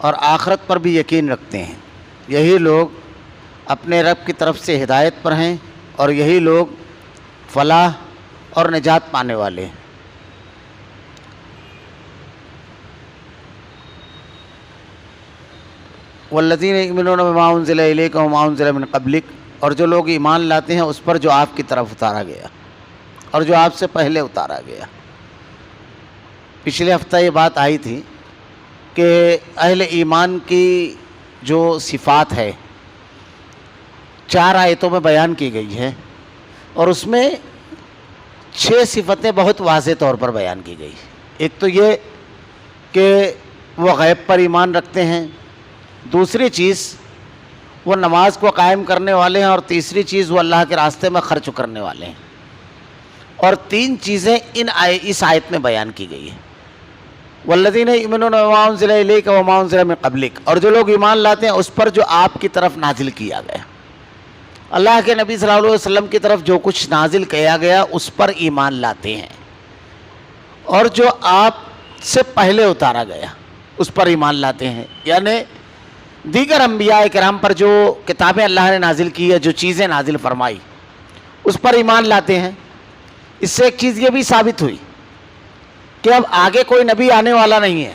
اور آخرت پر بھی یقین رکھتے ہیں، یہی لوگ اپنے رب کی طرف سے ہدایت پر ہیں اور یہی لوگ فلاح اور نجات پانے والے ہیں۔ والذین یؤمنون بما انزل الیک وما انزل من قبلک، اور جو لوگ ایمان لاتے ہیں اس پر جو آپ کی طرف اتارا گیا اور جو آپ سے پہلے اتارا گیا۔ پچھلے ہفتہ یہ بات آئی تھی کہ اہل ایمان کی جو صفات ہے 4 آیتوں میں بیان کی گئی ہے، اور اس میں 6 صفتیں بہت واضح طور پر بیان کی گئی۔ ایک تو یہ کہ وہ غیب پر ایمان رکھتے ہیں، دوسری چیز وہ نماز کو قائم کرنے والے ہیں، اور تیسری چیز وہ اللہ کے راستے میں خرچ کرنے والے ہیں، اور 3 چیزیں اس آیت میں بیان کی گئی ہیں۔ والذین یؤمنون بما انزل الیک وما انزل من قبلک، اور جو لوگ ایمان لاتے ہیں اس پر جو آپ کی طرف نازل کیا گیا، اللہ کے نبی صلی اللہ علیہ وسلم کی طرف جو کچھ نازل کیا گیا اس پر ایمان لاتے ہیں، اور جو آپ سے پہلے اتارا گیا اس پر ایمان لاتے ہیں، یعنی دیگر انبیاء کرام پر جو کتابیں اللہ نے نازل کی ہے، جو چیزیں نازل فرمائی اس پر ایمان لاتے ہیں۔ اس سے ایک چیز یہ بھی ثابت ہوئی کہ اب آگے کوئی نبی آنے والا نہیں ہے،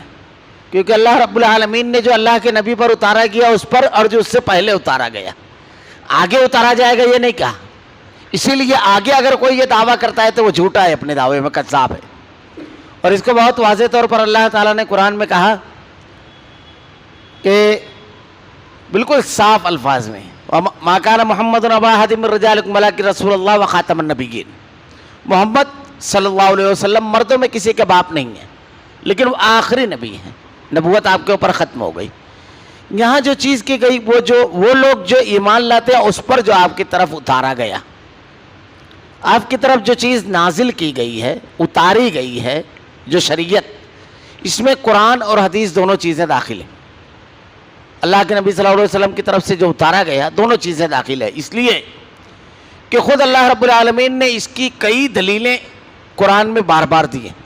کیونکہ اللہ رب العالمین نے جو اللہ کے نبی پر اتارا گیا اس پر، اور جو اس سے پہلے اتارا گیا، آگے اتارا جائے گا یہ نہیں کہا۔ اسی لیے آگے اگر کوئی یہ دعویٰ کرتا ہے تو وہ جھوٹا ہے، اپنے دعوے میں کذاب ہے، اور اس کو بہت واضح طور پر اللہ تعالیٰ نے قرآن میں کہا کہ بالکل صاف الفاظ میں ما کان محمد ابا احد من رجالکم ولکن رسول اللہ وخاتم النبیین، محمد صلی اللہ علیہ وسلم مردوں میں کسی کے باپ نہیں ہیں لیکن وہ آخری نبی ہیں، نبوت آپ کے اوپر ختم ہو گئی۔ یہاں جو چیز کی گئی وہ لوگ جو ایمان لاتے ہیں اس پر جو آپ کی طرف اتارا گیا، آپ کی طرف جو چیز نازل کی گئی ہے، اتاری گئی ہے، جو شریعت، اس میں قرآن اور حدیث دونوں چیزیں داخل ہیں۔ اللہ کے نبی صلی اللہ علیہ وسلم کی طرف سے جو اتارا گیا دونوں چیزیں داخل ہے، اس لیے کہ خود اللہ رب العالمین نے اس کی کئی دلیلیں قرآن میں بار بار دی ہیں۔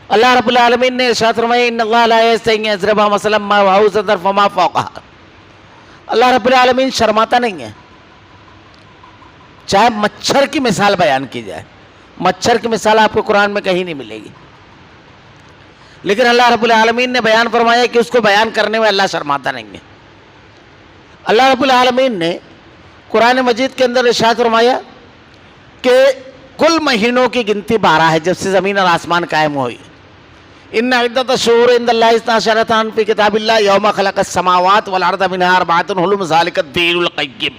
اللہ رب العالمین نے ارشاد فرمایا ان اللہ لا یستحی ان یضرب مثلا ما بعوضۃ فما فوقها، اللہ رب العالمین شرماتا نہیں ہے، چاہے مچھر کی مثال بیان کی جائے، مچھر کی مثال آپ کو قرآن میں کہیں نہیں ملے گی، لیکن اللہ رب العالمین نے بیان فرمایا کہ اس کو بیان کرنے میں اللہ شرماتا نہیں ہے۔ اللہ رب العالمین نے قرآن مجید کے اندر ارشاد فرمایا کہ کل مہینوں کی گنتی 12 ہے جب سے زمین اور آسمان قائم ہوئی۔ ان عدۃ الشہور عند اللہ 12 شہرا فی کتاب اللہ یوم خلق السماوات والارض منها 4 حرم ذلک الدین القیم،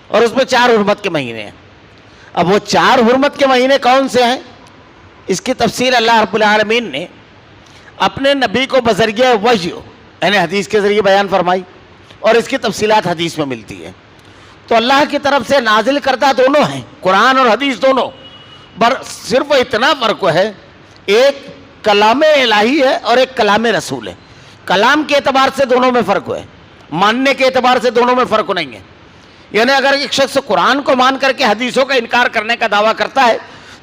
اور اس میں 4 حرمت کے مہینے ہیں۔ اب وہ 4 حرمت کے مہینے کون سے ہیں، اس کی تفسیر اللہ رب العالمین نے اپنے نبی کو بذریعہ وحی یعنی حدیث کے ذریعے بیان فرمائی، اور اس کی تفصیلات حدیث میں ملتی ہے۔ تو اللہ کی طرف سے نازل کردہ دونوں ہیں، قرآن اور حدیث دونوں، صرف اتنا فرق ہے، ایک کلام الہی ہے اور ایک کلام رسول ہے۔ کلام کے اعتبار سے دونوں میں فرق ہے، ماننے کے اعتبار سے دونوں میں فرق نہیں ہے۔ یعنی اگر ایک شخص قرآن کو مان کر کے حدیثوں کا انکار کرنے کا دعویٰ کرتا ہے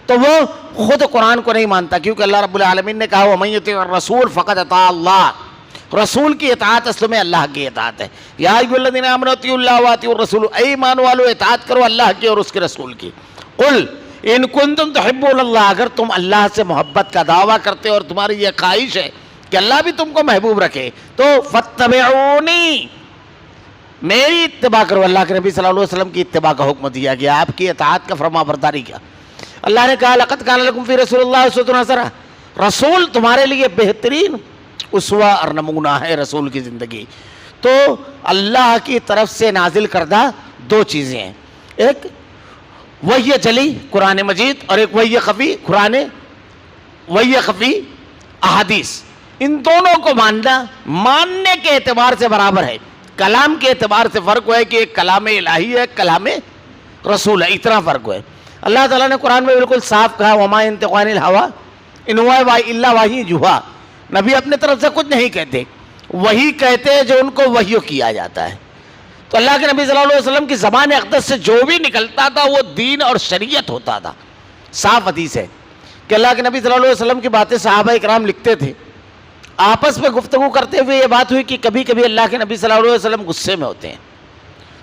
تو وہ خود قرآن کو نہیں مانتا، کیونکہ اللہ رب العالمین نے کہا وَمَن يُطِعِ الرَّسُولَ فَقَدْ أَطَاعَ اللَّهَ، رسول کی اطاعت اصل میں اللہ کی اطاعت ہے۔ یا ایھا الذین آمنوا اطیعوا اللہ واطیعوا الرسول، اے ایمان والو اطاعت کرو اللہ کی اور اس کے رسول کی۔ قل ان کنتم تحبون اللہ، اگر تم اللہ سے محبت کا دعویٰ کرتے اور تمہاری یہ خواہش ہے کہ اللہ بھی تم کو محبوب رکھے تو فاتبعونی، میری اتباع کرو۔ اللہ کے نبی صلی اللہ علیہ وسلم کی اتباع کا حکم دیا گیا، آپ کی اطاعت کا فرما برداری کیا۔ اللہ نے کہا لقد کان لکم فی رسول اللہ اسوۃ حسنہ، رسول تمہارے لیے بہترین اسوہ اور نمونہ ہے رسول کی زندگی۔ تو اللہ کی طرف سے نازل کردہ 2 چیزیں ہیں، ایک وحی جلی قرآن مجید اور ایک وحی خفی وحی خفی احادیث۔ ان دونوں کو ماننے کے اعتبار سے برابر ہے، کلام کے اعتبار سے فرق ہے کہ ایک کلام الہی ہے، کلام رسول ہے، اتنا فرق ہے۔ اللہ تعالیٰ نے قرآن میں بالکل صاف کہا وما ينطق عن الهوى ان هو الا وحی یوحیٰ، نبی اپنے طرف سے کچھ نہیں کہتے، وہی کہتے جو ان کو وحی کیا جاتا ہے۔ تو اللہ کے نبی صلی اللہ علیہ وسلم کی زبان اقدس سے جو بھی نکلتا تھا وہ دین اور شریعت ہوتا تھا۔ صاف حدیث ہے کہ اللہ کے نبی صلی اللہ علیہ وسلم کی باتیں صحابہ کرام لکھتے تھے، آپس میں گفتگو کرتے ہوئے یہ بات ہوئی کہ کبھی کبھی اللہ کے نبی صلی اللہ علیہ وسلم غصے میں ہوتے ہیں،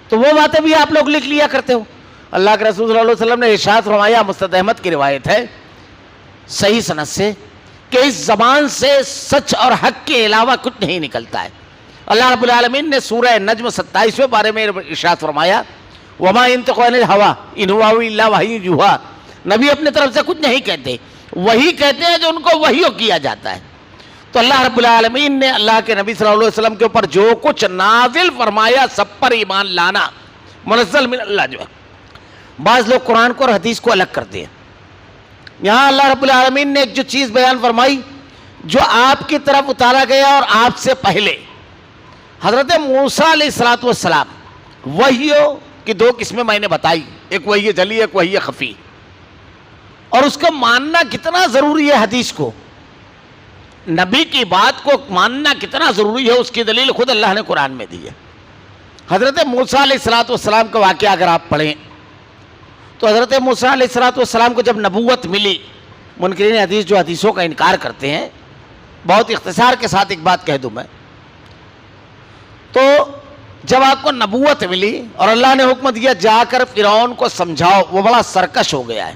تو وہ باتیں بھی آپ لوگ لکھ لیا کرتے ہو۔ اللہ کے رسول صلی اللہ علیہ وسلم نے ارشاد فرمایا، مستد احمد کی روایت ہے صحیح سند سے، کہ اس زبان سے سچ اور حق کے علاوہ کچھ نہیں نکلتا ہے۔ اللہ رب العالمین نے سورہ نجم 27ویں پارے میں ارشاد فرمایا، وما ينطق عن الهوى ان هو الا وحی یوحی، نبی اپنے طرف سے کچھ نہیں کہتے، وہی کہتے ہیں جو ان کو وحی کیا جاتا ہے۔ تو اللہ رب العالمین نے اللہ کے نبی صلی اللہ علیہ وسلم کے اوپر جو کچھ نازل فرمایا سب پر ایمان لانا منزل من اللہ جو ہے۔ بعض لوگ قرآن کو اور حدیث کو الگ کرتے ہیں۔ یہاں اللہ رب العالمین نے ایک جو چیز بیان فرمائی جو آپ کی طرف اتارا گیا اور آپ سے پہلے، حضرت موسیٰ علیہ السلام، وحیوں کی دو قسمیں میں نے بتائی، ایک وحی جلی ایک وحی خفی، اور اس کو ماننا کتنا ضروری ہے، حدیث کو، نبی کی بات کو ماننا کتنا ضروری ہے، اس کی دلیل خود اللہ نے قرآن میں دی ہے۔ حضرت موسیٰ علیہ السلام کا واقعہ اگر آپ پڑھیں تو حضرت موسیٰ علیہ السلام کو جب نبوت ملی، منکرین حدیث جو حدیثوں کا انکار کرتے ہیں، بہت اختصار کے ساتھ ایک بات کہہ دوں میں، تو جب آپ کو نبوت ملی اور اللہ نے حکم دیا جا کر فرعون کو سمجھاؤ، وہ بڑا سرکش ہو گیا ہے۔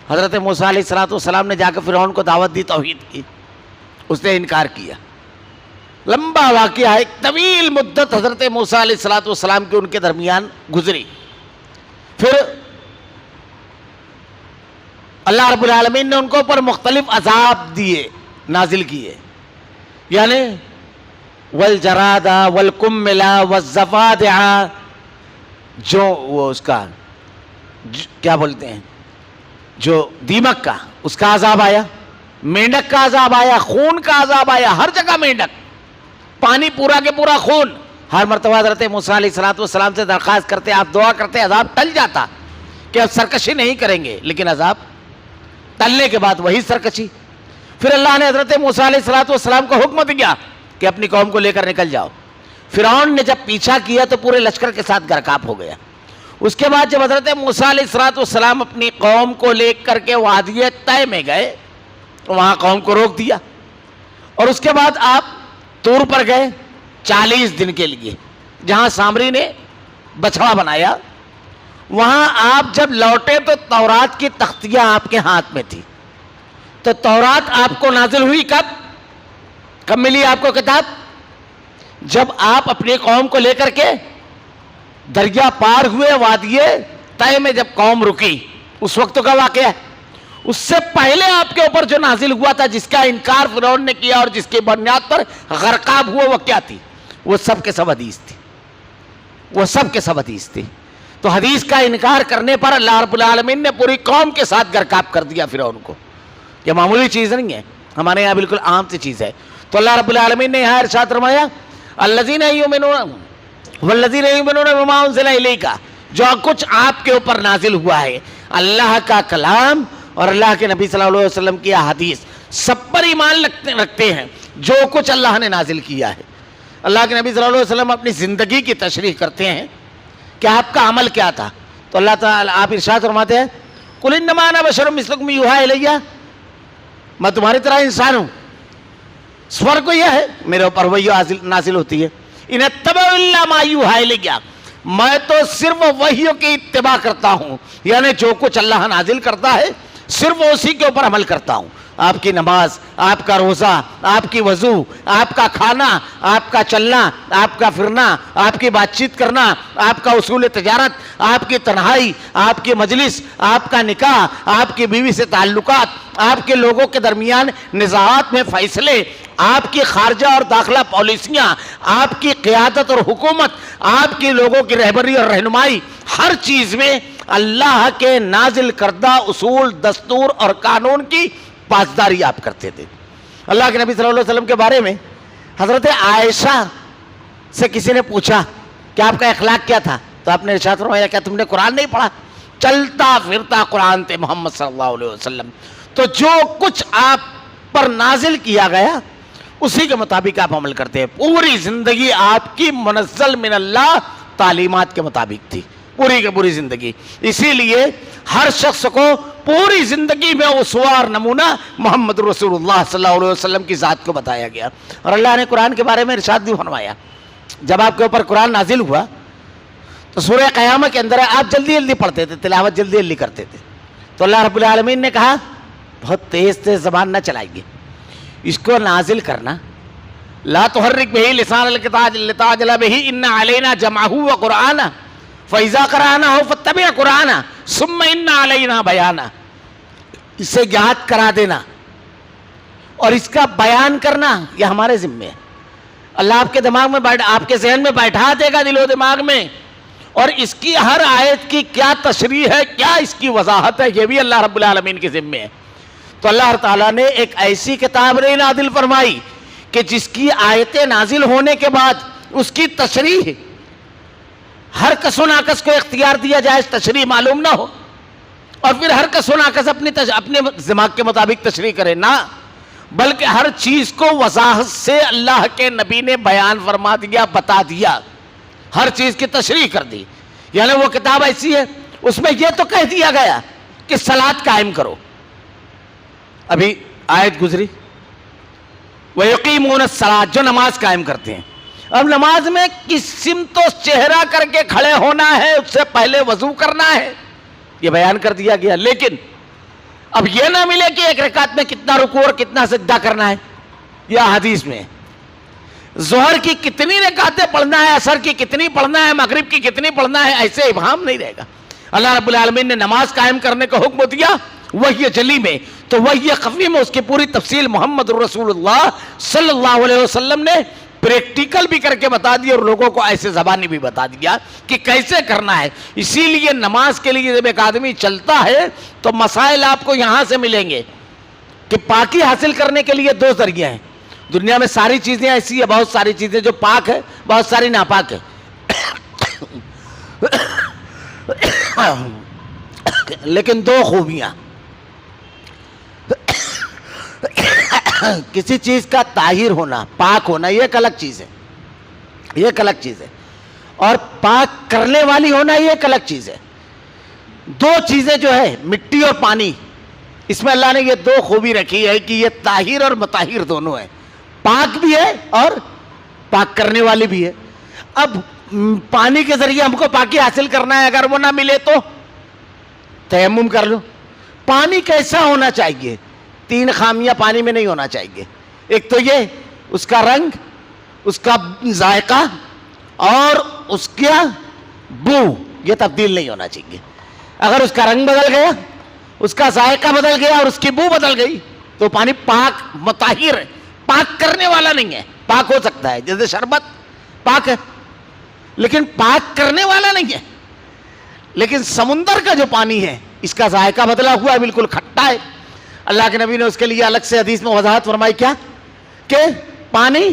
حضرت موسیٰ علیہ السلام نے جا کر فرعون کو دعوت دی، توحید کی، اس نے انکار کیا۔ لمبا واقعہ ہے، ایک طویل مدت حضرت موسیٰ علیہ السلام کے ان کے درمیان گزری۔ پھر اللہ رب العالمین نے ان کو پر مختلف عذاب دیے، نازل کیے، یعنی والجراد والکمل والضفادع، جو وہ اس کا کیا بولتے ہیں، جو دیمک کا، اس کا عذاب آیا، مینڈک کا عذاب آیا، خون کا عذاب آیا، ہر جگہ مینڈک، پانی پورا کے پورا خون۔ ہر مرتبہ حضرت موسیٰ علیہ السلام سے درخواست کرتے، آپ دعا کرتے، عذاب ٹل جاتا کہ اب سرکشی نہیں کریں گے، لیکن عذاب ٹلنے کے بعد وہی سرکشی۔ پھر اللہ نے حضرت موسیٰ علیہ السلام کو حکم دیا کہ اپنی قوم کو لے کر نکل جاؤ۔ فرعون نے جب پیچھا کیا تو پورے لشکر کے ساتھ غرقاب ہو گیا۔ اس کے بعد جب حضرت موسیٰ علیہ السلام اپنی قوم کو لے کر کے وادی طے میں گئے، وہاں قوم کو روک دیا، اور اس کے بعد آپ طور پر گئے 40 دن کے لیے، جہاں سامری نے بچھڑا بنایا۔ وہاں آپ جب لوٹے تو تورات کی تختیاں آپ کے ہاتھ میں تھی۔ تو تورات آپ کو نازل ہوئی کب ملی آپ کو کتاب؟ جب آپ اپنی قوم کو لے کر کے دریا پار ہوئے، وادی طے میں جب قوم رکی، اس وقت کا واقعہ ہے۔ اس سے پہلے آپ کے اوپر جو نازل ہوا تھا، جس کا انکار فرعون نے کیا اور جس کی بنیاد پر غرقاب ہوا، وہ کیا تھی؟ وہ سب کے سب حدیث تھی، وہ سب کے سب حدیث تھی۔ تو حدیث کا انکار کرنے پر اللہ رب العالمین نے پوری قوم کے ساتھ غرقاب کر دیا فرعون کو۔ یہ معمولی چیز نہیں ہے، ہمارے یہاں بالکل عام سی چیز ہے۔ تو اللہ رب العالمین نے یہاں ارشاد فرمایا، الذین یؤمنون والذین یؤمنون بما انزل الیک، جو کچھ آپ کے اوپر نازل ہوا ہے، اللہ کا کلام اور اللہ کے نبی صلی اللہ علیہ وسلم کی حدیث، سب پر ایمان رکھتے ہیں جو کچھ اللہ نے نازل کیا ہے۔ اللہ کے نبی صلی اللہ علیہ وسلم اپنی زندگی کی تشریح کرتے ہیں کہ آپ کا عمل کیا تھا، تو اللہ تعالیٰ آپ ارشاد فرماتے ہیں، قل انما انا بشر مثلکم یوحی الی، میں تمہاری طرح انسان ہوں، فرق یہ ہے میرے اوپر وحی نازل ہوتی ہے، ان اتبع الا ما یوحی الی، میں تو صرف وحیوں کی اتباع کرتا ہوں، یعنی جو کچھ اللہ نازل کرتا ہے صرف اسی کے اوپر عمل کرتا ہوں۔ آپ کی نماز، آپ کا روزہ، آپ کی وضو، آپ کا کھانا، آپ کا چلنا، آپ کا پھرنا، آپ کی بات چیت کرنا، آپ کا اصول تجارت، آپ کی تنہائی، آپ کی مجلس، آپ کا نکاح، آپ کی بیوی سے تعلقات، آپ کے لوگوں کے درمیان نزاعات میں فیصلے، آپ کی خارجہ اور داخلہ پالیسیاں، آپ کی قیادت اور حکومت، آپ کی لوگوں کی رہبری اور رہنمائی، ہر چیز میں اللہ کے نازل کردہ اصول، دستور اور قانون کی پاسداری آپ کرتے تھے۔ اللہ کے نبی صلی اللہ علیہ وسلم کے بارے میں حضرت عائشہ سے کسی نے پوچھا کہ آپ کا اخلاق کیا تھا، تو آپ نے ارشاد فرمایا، کیا تم نے قرآن نہیں پڑھا؟ چلتا پھرتا قرآن تھے محمد صلی اللہ علیہ وسلم۔ تو جو کچھ آپ پر نازل کیا گیا اسی کے مطابق آپ عمل کرتے ہیں۔ پوری زندگی آپ کی منزل من اللہ تعلیمات کے مطابق تھی، پوری کی پوری زندگی۔ اسی لیے ہر شخص کو پوری زندگی میں اسوار نمونہ محمد رسول اللہ صلی اللہ علیہ وسلم کی ذات کو بتایا گیا. اور اللہ نے قرآن کے بارے میں ارشاد بھی فرمایا, جب آپ کے اوپر قرآن نازل ہوا تو سورہ قیامہ کے اندر آپ جلدی جلدی پڑھتے تھے, تلاوت جلدی جلدی کرتے تھے, تو اللہ رب العالمین نے کہا بہت تیز تیز زبان نہ چلائیے, اس کو نازل کرنا لا تحرک بہ لسانک لتعجل بہ ان علینا جمعہ وقرآنہ فإذا قرأناہ فاتبع قرآنہ ثم ان علینا بیانہ, اسے یاد کرا دینا اور اس کا بیان کرنا یہ ہمارے ذمے ہے. اللہ آپ کے دماغ میں آپ کے ذہن میں بیٹھا دے گا, دل و دماغ میں, اور اس کی ہر آیت کی کیا تشریح ہے, کیا اس کی وضاحت ہے, یہ بھی اللہ رب العالمین کے ذمے ہے. تو اللہ تعالیٰ نے ایک ایسی کتاب نہیں نازل فرمائی کہ جس کی آیتیں نازل ہونے کے بعد اس کی تشریح ہر کس و ناکس کو اختیار دیا جائے, تشریح معلوم نہ ہو اور پھر ہر کس و ناکس اپنے دماغ کے مطابق تشریح کرے, نہ, بلکہ ہر چیز کو وضاحت سے اللہ کے نبی نے بیان فرما دیا, بتا دیا, ہر چیز کی تشریح کر دی. یعنی وہ کتاب ایسی ہے اس میں یہ تو کہہ دیا گیا کہ صلاۃ قائم کرو, ابھی آیت گزری وَيُقِيمُونَ الصَّلَاةَ, جو نماز قائم کرتے ہیں. اب نماز میں کس سمت و چہرہ کر کے کھڑے ہونا ہے, اس سے پہلے وضو کرنا ہے, یہ بیان کر دیا گیا. لیکن اب یہ نہ ملے کہ ایک رکعت میں کتنا رکوع اور کتنا سجدہ کرنا ہے, یہ حدیث میں. ظہر کی کتنی رکعتیں پڑھنا ہے, عصر کی کتنی پڑھنا ہے, مغرب کی کتنی پڑھنا ہے, ایسے ابہام نہیں رہے گا. اللہ رب العالمین نے نماز قائم کرنے کا حکم دیا وحی جلی میں, تو وحی خفی میں اس کی پوری تفصیل محمد رسول اللہ صلی اللہ علیہ وسلم نے پریکٹیکل بھی کر کے بتا دیا اور لوگوں کو ایسے زبانی بھی بتا دیا کہ کیسے کرنا ہے. اسی لیے نماز کے لیے جب ایک آدمی چلتا ہے تو مسائل آپ کو یہاں سے ملیں گے کہ پاکی حاصل کرنے کے لیے دو ذریعے ہیں. دنیا میں ساری چیزیں ایسی ہیں, بہت ساری چیزیں جو پاک ہے, بہت ساری ناپاک ہے, لیکن دو خوبیاں, کسی چیز کا طاہر ہونا, پاک ہونا, یہ ایک الگ چیز ہے, یہ ایک الگ چیز ہے, اور پاک کرنے والی ہونا یہ ایک الگ چیز ہے. دو چیزیں جو ہے مٹی اور پانی, اس میں اللہ نے یہ دو خوبی رکھی ہے کہ یہ طاہر اور مطہر دونوں ہیں, پاک بھی ہے اور پاک کرنے والی بھی ہے. اب پانی کے ذریعے ہم کو پاکی حاصل کرنا ہے, اگر وہ نہ ملے تو تیمم کر لو. پانی کیسا ہونا چاہیے, تین خامیاں پانی میں نہیں ہونا چاہیے. ایک تو یہ اس کا رنگ, اس کا ذائقہ اور اس کا بو, یہ تبدیل نہیں ہونا چاہیے. اگر اس کا رنگ بدل گیا, اس کا ذائقہ بدل گیا اور اس کی بو بدل گئی تو پانی پاک مطہر ہے, پاک کرنے والا نہیں ہے. پاک ہو سکتا ہے, جیسے شربت پاک ہے لیکن پاک کرنے والا نہیں ہے. لیکن سمندر کا جو پانی ہے اس کا ذائقہ بدلا ہوا ہے, بالکل کھٹا ہے. اللہ کے نبی نے اس کے لیے الگ سے حدیث میں وضاحت فرمائی, کیا کہ پانی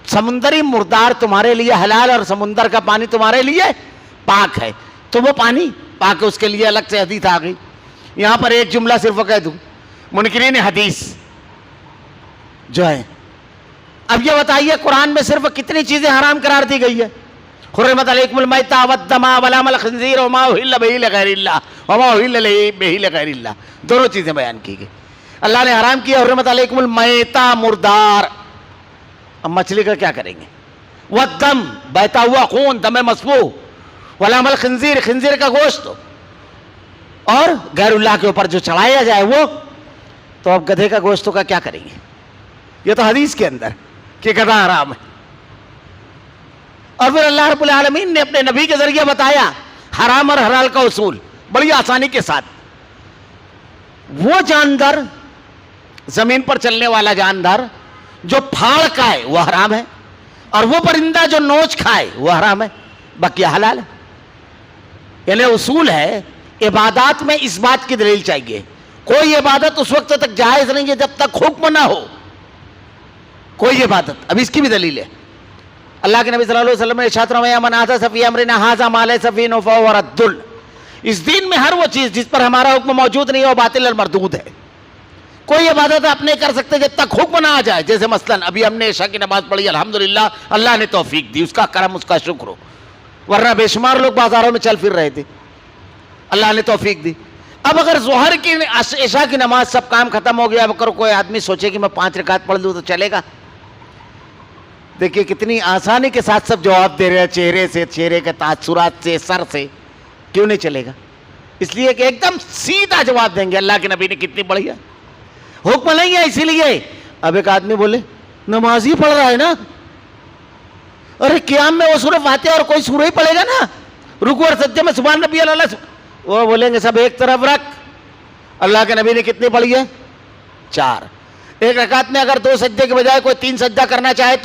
سمندری مردار تمہارے لیے حلال اور سمندر کا پانی تمہارے لیے پاک ہے. تو وہ پانی پاک ہے, اس کے لیے الگ سے حدیث آ گئی. یہاں پر ایک جملہ صرف کہہ دوں, منکرین حدیث جو ہے, اب یہ بتائیے قرآن میں صرف کتنی چیزیں حرام قرار دی گئی ہے. حرمت علیکم المیتۃ والدم ولحم الخنزیر وما اہل بہ لغیر اللہ وما اہل بہ لغیر اللہ, دونوں چیزیں بیان کی گئی. اللہ نے حرام کیا حرمت علیکم المیتۃ, مردار, اب مچھلی کا کیا کریں گے, والدم, بہتا ہوا خون, دم مسفوح, ولحم الخنزیر, خنزیر کا گوشت, اور غیر اللہ کے اوپر جو چڑھایا جائے وہ. تو اب گدھے کا گوشت کا کیا کریں گے, یہ تو حدیث کے اندر کہ گدھا حرام ہے. اور پھر اللہ رب العالمین نے اپنے نبی کے ذریعے بتایا حرام اور حلال کا اصول بڑی آسانی کے ساتھ. وہ جاندار, زمین پر چلنے والا جاندار جو پھاڑ کھائے وہ حرام ہے, اور وہ پرندہ جو نوچ کھائے وہ حرام ہے, باقی حلال ہے. یعنی اصول ہے عبادات میں اس بات کی دلیل چاہیے. کوئی عبادت اس وقت تک جائز نہیں ہے جب تک حکم نہ ہو, کوئی عبادت. اب اس کی بھی دلیل ہے, اللہ کے نبی صلی اللہ علیہ وسلم نے ارشاد فرمایا من احدث فی امرنا ھذا ما لیس فیہ فہو رد. اس دین میں ہر وہ چیز جس پر ہمارا حکم موجود نہیں ہے وہ باطل اور مردود ہے. کوئی عبادت آپ نہیں کر سکتے جب تک حکم نہ آ جائے. جیسے مثلا ابھی ہم نے عشاء کی نماز پڑھی, الحمدللہ اللہ نے توفیق دی, اس کا کرم, اس کا شکر ہو, ورنہ بے شمار لوگ بازاروں میں چل پھر رہے تھے, اللہ نے توفیق دی. اب اگر ظہر کی عشاء کی نماز سب کام ختم ہو گیا، اب اگر کوئی آدمی سوچے کہ میں 5 رکعت پڑھ لوں تو چلے گا؟ دیکھیے کتنی آسانی کے ساتھ سب جواب دے رہے ہیں، چہرے سے، چہرے کے تاثرات سے، سر سے. کیوں نہیں چلے گا؟ اس لیے کہ ایک دم سیدھا جواب دیں گے، اللہ کے نبی نے کتنی بڑھیا حکم نہیں ہے. اسی لیے اب ایک آدمی بولے نماز ہی پڑھ رہا ہے نا، ارے قیام میں وہ سورہ فاتحہ اور کوئی سورہ ہی پڑھے گا نا، رکوع اور سجدے میں سبحان ربی اللہ، وہ بولیں گے سب ایک طرف رکھ. اللہ کے نبی نے کتنی پڑھی ہے؟ 4. ایک رکعت میں اگر 2 سجدے کے بجائے کوئی 3 سجدہ کرنا چاہے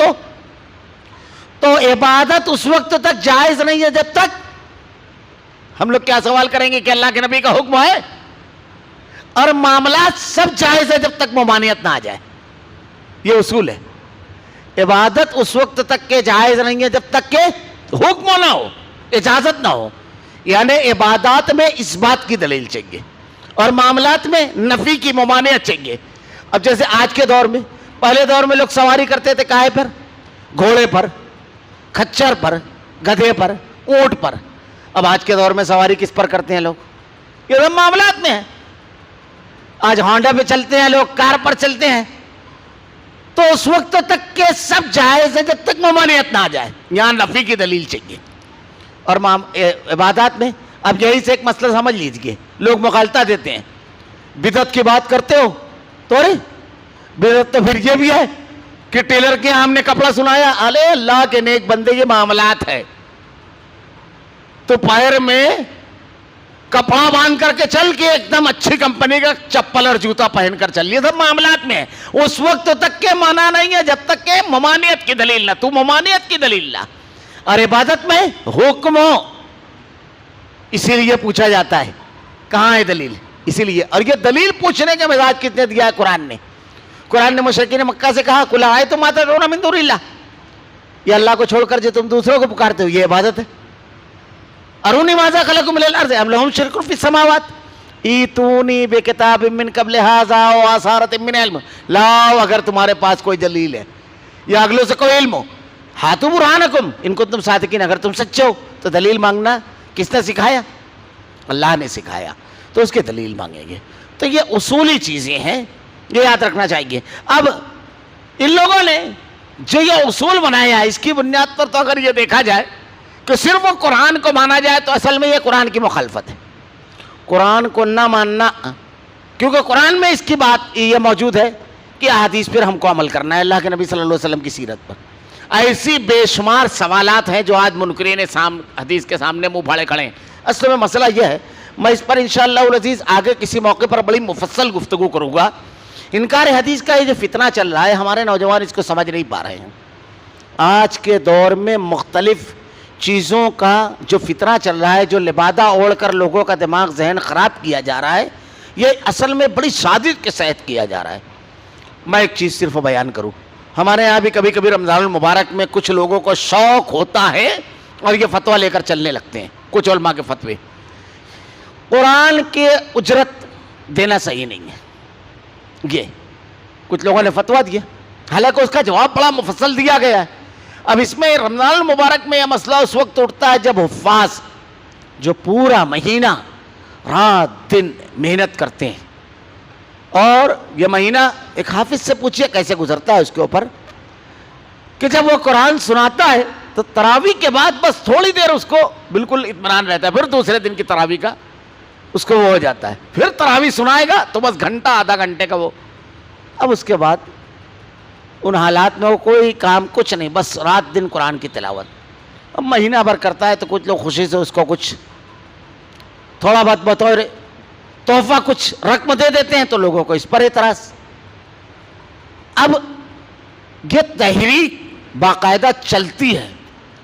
تو عبادت اس وقت تک جائز نہیں ہے جب تک. ہم لوگ کیا سوال کریں گے کہ اللہ کے نبی کا حکم ہے، اور معاملات سب جائز ہے جب تک ممانعت نہ آ جائے. یہ اصول ہے. عبادت اس وقت تک کے جائز نہیں ہے جب تک کہ حکم نہ ہو، اجازت نہ ہو. یعنی عبادات میں اس بات کی دلیل چاہیے اور معاملات میں نفی کی ممانعت چاہیے. اب جیسے آج کے دور میں، پہلے دور میں لوگ سواری کرتے تھے کائے پر؟ گھوڑے پر، کھچر پر، گدھے پر، اونٹ پر. اب آج کے دور میں سواری کس پر کرتے ہیں لوگ؟ یہ سب معاملات میں ہے. آج ہونڈا پہ چلتے ہیں لوگ، کار پر چلتے ہیں. تو اس وقت تک کہ سب جائز ہے جب تک ممانعت نہ آ جائے. یہاں نفی کی دلیل چاہیے. اور عبادات میں اب یہی سے ایک مسئلہ سمجھ لیجئے، لوگ مغالطہ دیتے ہیں. بدعت کی بات کرتے ہو تو ارے بدعت تو پھر یہ بھی ہے کہ ٹیلر کے ہم نے کپڑا سنایا، ارے اللہ کے نیک بندے یہ معاملات ہے، تو پیر میں کپڑا باندھ کر کے چل کے ایک دم اچھی کمپنی کا چپل اور جوتا پہن کر چل، یہ سب معاملات میں ہے. اس وقت تک کے منع نہیں ہے جب تک کہ ممانعت کی دلیل نہ، تو ممانعت کی دلیل نہ. اور عبادت میں حکم ہو، اسی لیے پوچھا جاتا ہے کہاں ہے دلیل. اسی لیے، اور یہ دلیل پوچھنے کے مزاج کتنے دیا ہے قرآن نے. قرآن نے مشرکین مکہ سے کہا قل ارأیتم ما تدعون من دون اللہ، یہ اللہ کو چھوڑ کر جو تم دوسروں کو پکارتے ہو یہ عبادت ہے. ارونی ماذا خلقوا من الارض ام لهم شرک فی السماوات ایتونی بکتاب من قبل ھذا واثارۃ من علم، لاؤ اگر تمہارے پاس کوئی دلیل ہے یا اگلوں سے کوئی علم ہو، ہاتھوں برہانکم ان کو تم صادقین، اگر تم سچے ہو تو دلیل مانگنا. کس نے سکھایا؟ اللہ نے سکھایا، تو اس کے دلیل مانگیں گے. تو یہ اصولی چیزیں ہیں، یہ یاد رکھنا چاہیے. اب ان لوگوں نے جو یہ اصول بنایا ہے، اس کی بنیاد پر تو اگر یہ دیکھا جائے کہ صرف وہ قرآن کو مانا جائے تو اصل میں یہ قرآن کی مخالفت ہے. قرآن کو نہ ماننا، کیونکہ قرآن میں اس کی بات یہ موجود ہے کہ احادیث پر ہم کو عمل کرنا ہے، اللہ کے نبی صلی اللہ علیہ وسلم کی سیرت پر. ایسی بے شمار سوالات ہیں جو آج منکرین حدیث کے سامنے منہ پھاڑے کھڑے ہیں. اصل میں مسئلہ یہ ہے، میں اس پر انشاءاللہ العزیز آگے کسی موقع پر بڑی مفصل گفتگو کروں گا. انکار حدیث کا یہ جو فتنہ چل رہا ہے، ہمارے نوجوان اس کو سمجھ نہیں پا رہے ہیں. آج کے دور میں مختلف چیزوں کا جو فتنہ چل رہا ہے، جو لبادہ اوڑھ کر لوگوں کا دماغ ذہن خراب کیا جا رہا ہے، یہ اصل میں بڑی سازش کے تحت کیا جا رہا ہے. میں ایک چیز صرف بیان کروں. ہمارے یہاں بھی کبھی کبھی رمضان المبارک میں کچھ لوگوں کو شوق ہوتا ہے اور یہ فتویٰ لے کر چلنے لگتے ہیں. کچھ علماء کے فتوے، قرآن کے اجرت دینا صحیح نہیں ہے. یہ کچھ لوگوں نے فتویٰ دیا، حالانکہ اس کا جواب بڑا مفصل دیا گیا ہے. اب اس میں رمضان المبارک میں یہ مسئلہ اس وقت اٹھتا ہے جب حفاظ جو پورا مہینہ رات دن محنت کرتے ہیں، اور یہ مہینہ ایک حافظ سے پوچھئے کیسے گزرتا ہے اس کے اوپر، کہ جب وہ قرآن سناتا ہے تو تراویح کے بعد بس تھوڑی دیر اس کو بالکل اطمینان رہتا ہے، پھر دوسرے دن کی تراویح کا اس کو وہ ہو جاتا ہے. پھر تراویح سنائے گا تو بس گھنٹہ آدھا گھنٹے کا وہ. اب اس کے بعد ان حالات میں وہ کوئی کام کچھ نہیں، بس رات دن قرآن کی تلاوت. اب مہینہ بھر کرتا ہے تو کچھ لوگ خوشی سے اس کو کچھ تھوڑا بہت بطور تحفہ کچھ رقم دے دیتے ہیں، تو لوگوں کو اس پر اعتراض. اب یہ تحریک باقاعدہ چلتی ہے.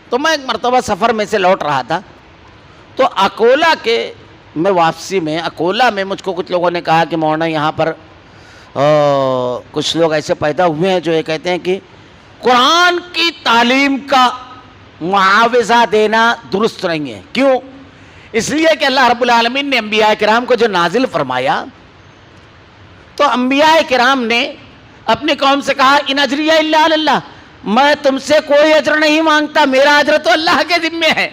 تو میں ایک مرتبہ سفر میں سے لوٹ رہا تھا، تو اکولا کے میں واپسی میں اکولا میں مجھ کو کچھ لوگوں نے کہا کہ مولانا یہاں پر کچھ لوگ ایسے پیدا ہوئے ہیں جو یہ کہتے ہیں کہ قرآن کی تعلیم کا معاوضہ دینا درست نہیں ہے. کیوں؟ اس لیے کہ اللہ رب العالمین نے انبیاء کرام کو جو نازل فرمایا، تو انبیاء کرام نے اپنی قوم سے کہا ان اجریہ الا علی اللہ، میں تم سے کوئی اجر نہیں مانگتا، میرا اجر تو اللہ کے ذمے ہے.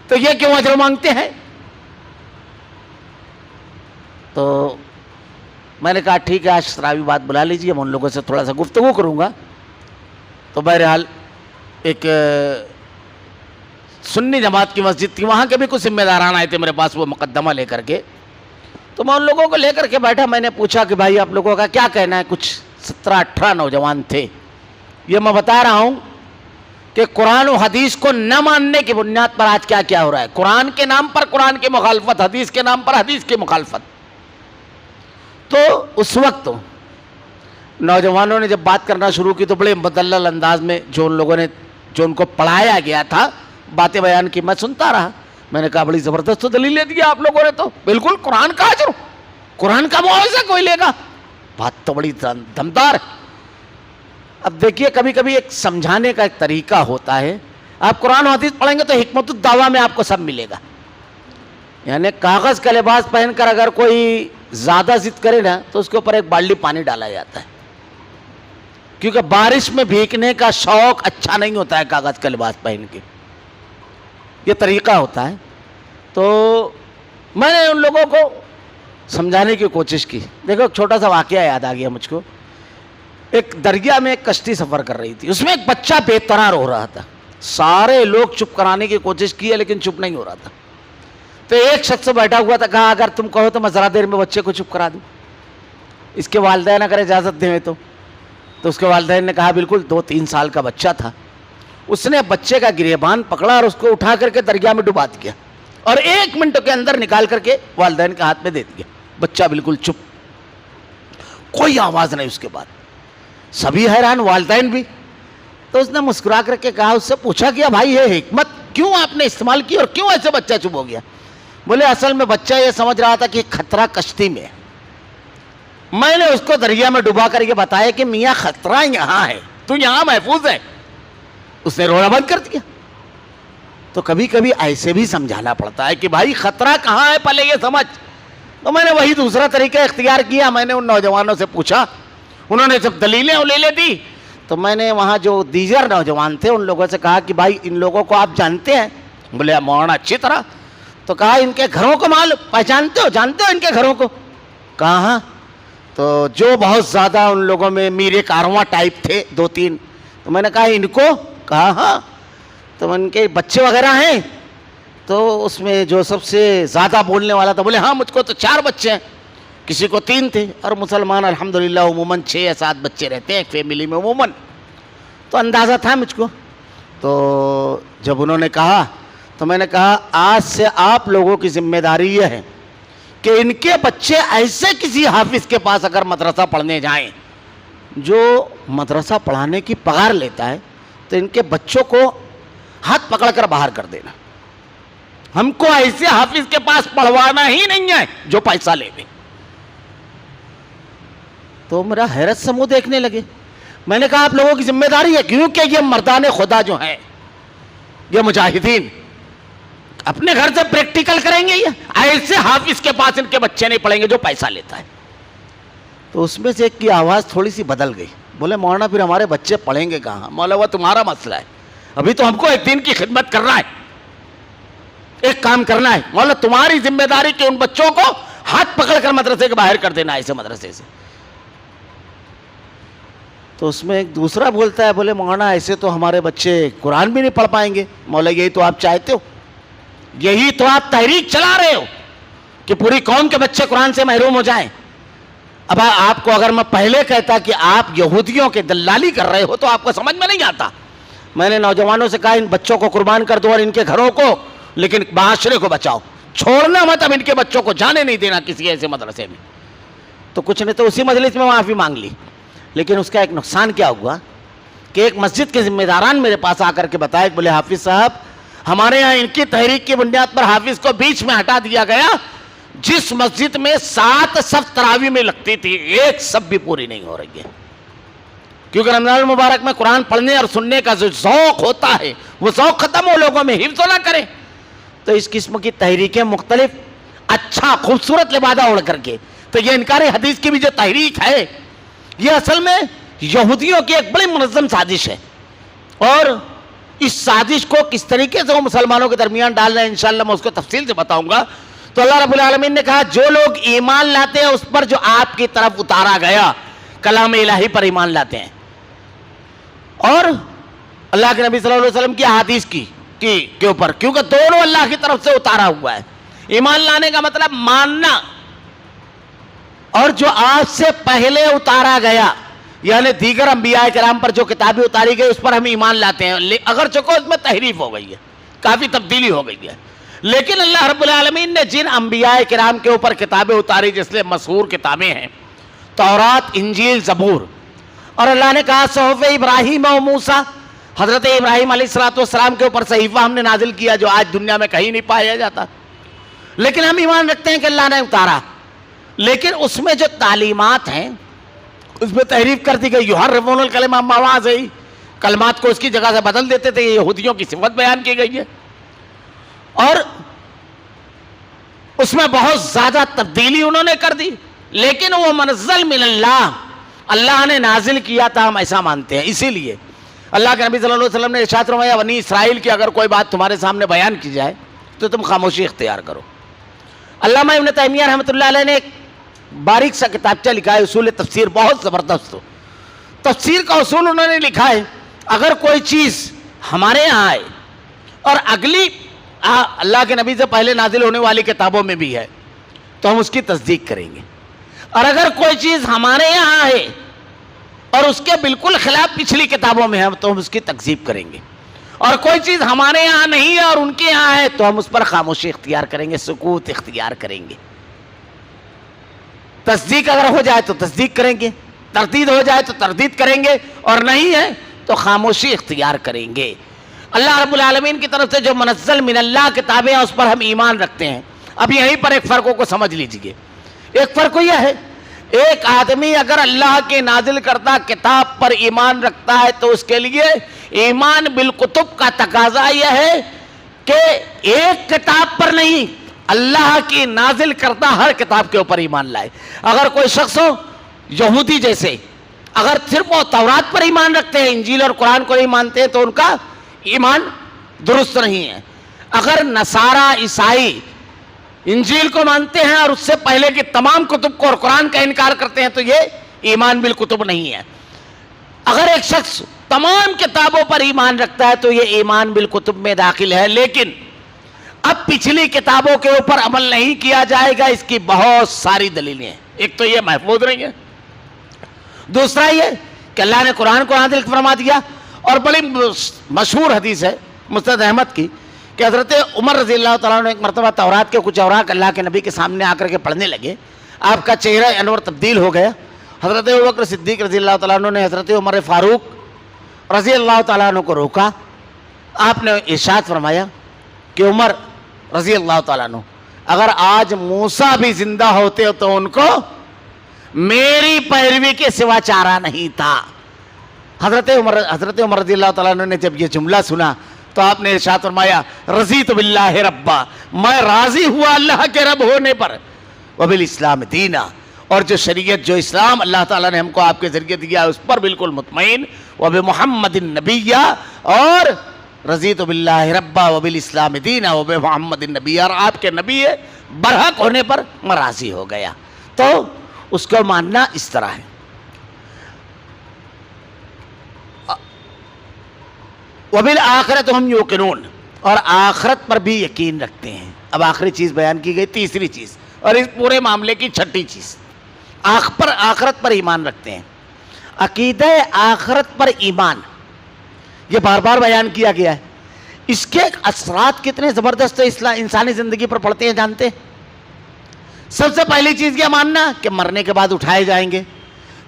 تو یہ کیوں اجر مانگتے ہیں؟ تو میں نے کہا ٹھیک ہے آج تراویح بعد بلا لیجیے، میں ان لوگوں سے تھوڑا سا گفتگو کروں گا۔ تو بہرحال ایک سنی جماعت کی مسجد تھی، وہاں کے بھی کچھ ذمہ داران آئے تھے میرے پاس وہ مقدمہ لے کر کے، تو میں ان لوگوں کو لے کر کے بیٹھا، میں نے پوچھا کہ بھائی آپ لوگوں کا کیا کہنا ہے؟ کچھ 17-18 نوجوان تھے۔ یہ میں بتا رہا ہوں کہ قرآن و حدیث کو نہ ماننے کی بنیاد پر آج کیا کیا ہو رہا ہے، قرآن کے نام پر قرآن کی مخالفت، حدیث کے نام پر حدیث کی مخالفت۔ تو اس وقت نوجوانوں نے جب بات کرنا شروع کی تو بڑے مدلل انداز میں جو ان لوگوں نے جو ان کو پڑھایا گیا تھا باتیں بیان کی، میں سنتا رہا۔ میں نے کہا بڑی زبردست دلیلیں دی آپ لوگوں نے، تو بالکل قرآن کا اجر، قرآن کا معاوضہ کوئی لے گا، بات تو بڑی دمدار ہے۔ اب دیکھیے کبھی کبھی ایک سمجھانے کا ایک طریقہ ہوتا ہے، آپ قرآن و حدیث پڑھیں گے تو حکمت الدعویٰ میں آپ کو سب ملے گا، یعنی کاغذ کا لباس پہن کر اگر کوئی زیادہ ضد کرے نا تو اس کے اوپر ایک بالٹی پانی ڈالا جاتا ہے، کیونکہ بارش میں بھیگنے کا شوق اچھا نہیں ہوتا ہے کاغذ کا لباس پہن کے، یہ طریقہ ہوتا ہے۔ تو میں نے ان لوگوں کو سمجھانے کی کوشش کی۔ دیکھو ایک چھوٹا سا واقعہ یاد آ گیا مجھ کو، ایک دریا میں ایک کشتی سفر کر رہی تھی، اس میں ایک بچہ بے قرار ہو رہا تھا، سارے لوگ چپ کرانے کی کوشش کی ہے لیکن چپ نہیں ہو رہا تھا۔ تو ایک شخص بیٹھا ہوا تھا، کہا اگر تم کہو تو میں ذرا دیر میں بچے کو چپ کرا دوں، اس کے والدین اگر اجازت دیں تو اس کے والدین نے کہا بالکل۔ 2-3 سال کا بچہ تھا، اس نے بچے کا گریبان پکڑا اور اس کو اٹھا کر کے دریا میں ڈبا دیا اور 1 منٹ کے اندر نکال کر کے والدین کے ہاتھ میں دے دیا۔ بچہ بالکل چپ، کوئی آواز نہیں۔ اس کے بعد سبھی حیران، والدین بھی۔ تو اس نے مسکرا کر کے کہا، اس سے پوچھا کہ بھائی یہ حکمت کیوں آپ نے استعمال کی اور کیوں ایسے بچہ چپ ہو گیا؟ بولے اصل میں بچہ یہ سمجھ رہا تھا کہ خطرہ کشتی میں ہے، میں نے اس کو دریا میں ڈبا کر کے بتایا کہ میاں خطرہ یہاں ہے، تو یہاں محفوظ ہے۔ اس نے رونا بند کر دیا۔ تو کبھی کبھی ایسے بھی سمجھانا پڑتا ہے کہ بھائی خطرہ کہاں ہے پہلے یہ سمجھ۔ تو میں نے وہی دوسرا طریقہ اختیار کیا، میں نے ان نوجوانوں سے پوچھا، انہوں نے جب دلیلیں لے دی تو میں نے وہاں جو دیگر نوجوان تھے ان لوگوں سے کہا کہ بھائی ان لوگوں کو آپ جانتے ہیں؟ بولے مولانا اچھی طرح۔ تو کہا ان کے گھروں کو پہچانتے ہو، جانتے ہو ان کے گھروں کو؟ کہا ہاں۔ تو جو بہت زیادہ ان لوگوں میں میر کارواں ٹائپ تھے 2-3، تو میں نے کہا ان کو؟ کہا ہاں۔ تو ان کے بچے وغیرہ ہیں؟ تو اس میں جو سب سے زیادہ بولنے والا تھا، بولے ہاں مجھ کو تو 4 بچے ہیں، کسی کو 3 تھے، اور مسلمان الحمدللہ عموماً 6 یا 7 بچے رہتے ہیں ایک فیملی میں عموماً، تو اندازہ تھا مجھ کو۔ تو جب انہوں نے کہا تو میں نے کہا آج سے آپ لوگوں کی ذمہ داری یہ ہے کہ ان کے بچے ایسے کسی حافظ کے پاس اگر مدرسہ پڑھنے جائیں جو مدرسہ پڑھانے کی پگار لیتا ہے تو ان کے بچوں کو ہاتھ پکڑ کر باہر کر دینا، ہم کو ایسے حافظ کے پاس پڑھوانا ہی نہیں ہے جو پیسہ لے دے۔ تو میرا حیرت سے منہ دیکھنے لگے۔ میں نے کہا آپ لوگوں کی ذمہ داری ہے، کیونکہ یہ مردان خدا جو ہیں، یہ مجاہدین اپنے گھر سے پریکٹیکل کریں گے، یہ ایسے حافظ کے پاس ان کے بچے نہیں پڑھیں گے جو پیسہ لیتا ہے۔ تو اس میں سے ایک کی آواز تھوڑی سی بدل گئی، بولے مولانا پھر ہمارے بچے پڑھیں گے کہاں؟ مولا وہ تمہارا مسئلہ ہے، ابھی تو ہم کو ایک دین کی خدمت کرنا ہے، ایک کام کرنا ہے، مولا تمہاری ذمہ داری کہ ان بچوں کو ہاتھ پکڑ کر مدرسے کے باہر کر دینا، ایسے مدرسے سے۔ تو اس میں ایک دوسرا بولتا ہے، بولے مولانا ایسے تو ہمارے بچے قرآن بھی نہیں پڑھ پائیں گے۔ مولا یہی تو آپ چاہتے ہو، یہی تو آپ تحریک چلا رہے ہو کہ پوری قوم کے بچے قرآن سے محروم ہو جائیں۔ اب آپ کو اگر میں پہلے کہتا کہ آپ یہودیوں کے دلالی کر رہے ہو تو آپ کو سمجھ میں نہیں آتا۔ میں نے نوجوانوں سے کہا ان بچوں کو قربان کر دو اور ان کے گھروں کو، لیکن معاشرے کو بچاؤ، چھوڑنا مت، اب ان کے بچوں کو جانے نہیں دینا کسی ایسے مدرسے میں۔ تو کچھ نے تو اسی مجلس میں معافی مانگ لی، لیکن اس کا ایک نقصان کیا ہوا کہ ایک مسجد کے ذمہ داران میرے پاس آ کر کے بتایا، بولے حافظ صاحب ہمارے یہاں ان کی تحریک کی بنیاد پر حافظ کو بیچ میں ہٹا دیا گیا، جس مسجد میں 7 صف تراویح میں لگتی تھی 1 صف بھی پوری نہیں ہو رہی ہے، کیونکہ رمضان المبارک میں قرآن پڑھنے اور سننے کا جو ذوق ہوتا ہے وہ ذوق ختم ہو لوگوں میں، حفظ نہ کریں۔ تو اس قسم کی تحریکیں مختلف اچھا خوبصورت لبادہ اڑ کر کے، تو یہ انکار حدیث کی بھی جو تحریک ہے یہ اصل میں یہودیوں کی ایک بڑی منظم سازش ہے، اور اس سازش کو کس طریقے سے وہ مسلمانوں کے درمیان ڈال رہے ہیں انشاءاللہ میں اس کو تفصیل سے بتاؤں گا۔ تو اللہ رب العالمین نے کہا جو لوگ ایمان لاتے ہیں اس پر جو آپ کی طرف اتارا گیا کلام الہی پر ایمان لاتے ہیں، اور اللہ کے نبی صلی اللہ علیہ وسلم کی احادیث کے اوپر، کیونکہ دونوں اللہ کی طرف سے اتارا ہوا ہے۔ ایمان لانے کا مطلب ماننا، اور جو آپ سے پہلے اتارا گیا یعنی دیگر انبیاء کرام پر جو کتابیں اتاری گئی اس پر ہم ایمان لاتے ہیں، اگر چکو اس میں تحریف ہو گئی ہے، کافی تبدیلی ہو گئی ہے، لیکن اللہ رب العالمین نے جن انبیاء کرام کے اوپر کتابیں اتاری جس لئے مشہور کتابیں ہیں تورات، انجیل، زبور، اور اللہ نے کہا صحف ابراہیم و موسیٰ، حضرت ابراہیم علیہ السلام کے اوپر صحیفہ ہم نے نازل کیا جو آج دنیا میں کہیں نہیں پایا جاتا، لیکن ہم ایمان رکھتے ہیں کہ اللہ نے اتارا، لیکن اس میں جو تعلیمات ہیں اس میں تحریف کر دی گئی، یحرفون الکلمۃ عن مواضعہ، کلمات کو اس کی جگہ سے بدل دیتے تھے، یہ یہودیوں کی صفت بیان کی گئی ہے، اور اس میں بہت زیادہ تبدیلی انہوں نے کر دی، لیکن وہ منزل من اللہ نے نازل کیا تھا، ہم ایسا مانتے ہیں۔ اسی لیے اللہ کے نبی صلی اللہ علیہ وسلم نے ارشاد فرمایا بنی اسرائیل کی اگر کوئی بات تمہارے سامنے بیان کی جائے تو تم خاموشی اختیار کرو۔ علامہ ابن تیمیہ رحمۃ اللہ علیہ نے ایک باریک سا کتابچہ لکھا ہے اصول تفسیر، بہت زبردست ہو، تفسیر کا اصول انہوں نے لکھا ہے اگر کوئی چیز ہمارے یہاں آئے اور اگلی اللہ کے نبی سے پہلے نازل ہونے والی کتابوں میں بھی ہے تو ہم اس کی تصدیق کریں گے، اور اگر کوئی چیز ہمارے یہاں ہے اور اس کے بالکل خلاف پچھلی کتابوں میں ہے تو ہم اس کی تکذیب کریں گے، اور کوئی چیز ہمارے یہاں نہیں ہے اور ان کے یہاں ہے تو ہم اس پر خاموشی اختیار کریں گے، سکوت اختیار کریں گے۔ تصدیق اگر ہو جائے تو تصدیق کریں گے، تردید ہو جائے تو تردید کریں گے، اور نہیں ہے تو خاموشی اختیار کریں گے۔ اللہ رب العالمین کی طرف سے جو منزل من اللہ کتابیں ہیں اس پر ہم ایمان رکھتے ہیں۔ اب یہیں پر ایک فرق کو سمجھ لیجئے، ایک فرق یہ ہے ایک آدمی اگر اللہ کے نازل کردہ کتاب پر ایمان رکھتا ہے تو اس کے لیے ایمان بالکتب کا تقاضا یہ ہے کہ ایک کتاب پر نہیں، اللہ کی نازل کردہ ہر کتاب کے اوپر ایمان لائے۔ اگر کوئی شخص ہو یہودی جیسے اگر صرف وہ تورات پر ایمان رکھتے ہیں، انجیل اور قرآن کو نہیں مانتے ہیں تو ان کا ایمان درست نہیں ہے۔ اگر نصارہ عیسائی انجیل کو مانتے ہیں اور اس سے پہلے کی تمام کتب کو اور قرآن کا انکار کرتے ہیں تو یہ ایمان بالکتب نہیں ہے۔ اگر ایک شخص تمام کتابوں پر ایمان رکھتا ہے تو یہ ایمان بالکتب میں داخل ہے، لیکن اب پچھلی کتابوں کے اوپر عمل نہیں کیا جائے گا، اس کی بہت ساری دلیلیں ہیں۔ ایک تو یہ محفوظ نہیں ہے، دوسرا یہ کہ اللہ نے قرآن کو نازل فرما دیا، اور بڑی مشہور حدیث ہے مسند احمد کی کہ حضرت عمر رضی اللہ تعالیٰ عنہ ایک مرتبہ تورات کے کچھ اوراق اللہ کے نبی کے سامنے آ کر کے پڑھنے لگے، آپ کا چہرہ انور تبدیل ہو گیا۔ حضرت ابوبکر صدیق رضی اللہ تعالیٰ عنہ نے حضرت عمر فاروق رضی اللہ تعالیٰ عنہ کو روکا، آپ نے ارشاد فرمایا کہ عمر رضی اللہ تعالیٰ عنہ اگر آج موسیٰ بھی زندہ ہوتے تو ان کو میری پیروی کے سوا چارہ نہیں تھا۔ حضرت عمر رضی اللہ تعالیٰ عنہ نے جب یہ جملہ سنا تو آپ نے ارشاد فرمایا رضیت باللہ ربا، میں راضی ہوا اللہ کے رب ہونے پر، وبالاسلام دینا، اور جو شریعت جو اسلام اللہ تعالیٰ نے ہم کو آپ کے ذریعے دیا اس پر بالکل مطمئن، وبمحمد النبی، اور رضیت باللہ ربا وبالاسلام دینا وبمحمد النبی، اور آپ کے نبی برحق ہونے پر میں راضی ہو گیا۔ تو اس کو ماننا اس طرح ہے۔ وبالآخرۃ ہم یوقنون، اور آخرت پر بھی یقین رکھتے ہیں۔ اب آخری چیز بیان کی گئی، تیسری چیز اور اس پورے معاملے کی چھٹی چیز، آخرت پر ایمان رکھتے ہیں۔ عقیدہ آخرت پر ایمان یہ بار بار بیان کیا گیا ہے، اس کے اثرات کتنے زبردست انسانی زندگی پر پڑتے ہیں جانتے ہیں؟ سب سے پہلی چیز یہ ماننا کہ مرنے کے بعد اٹھائے جائیں گے،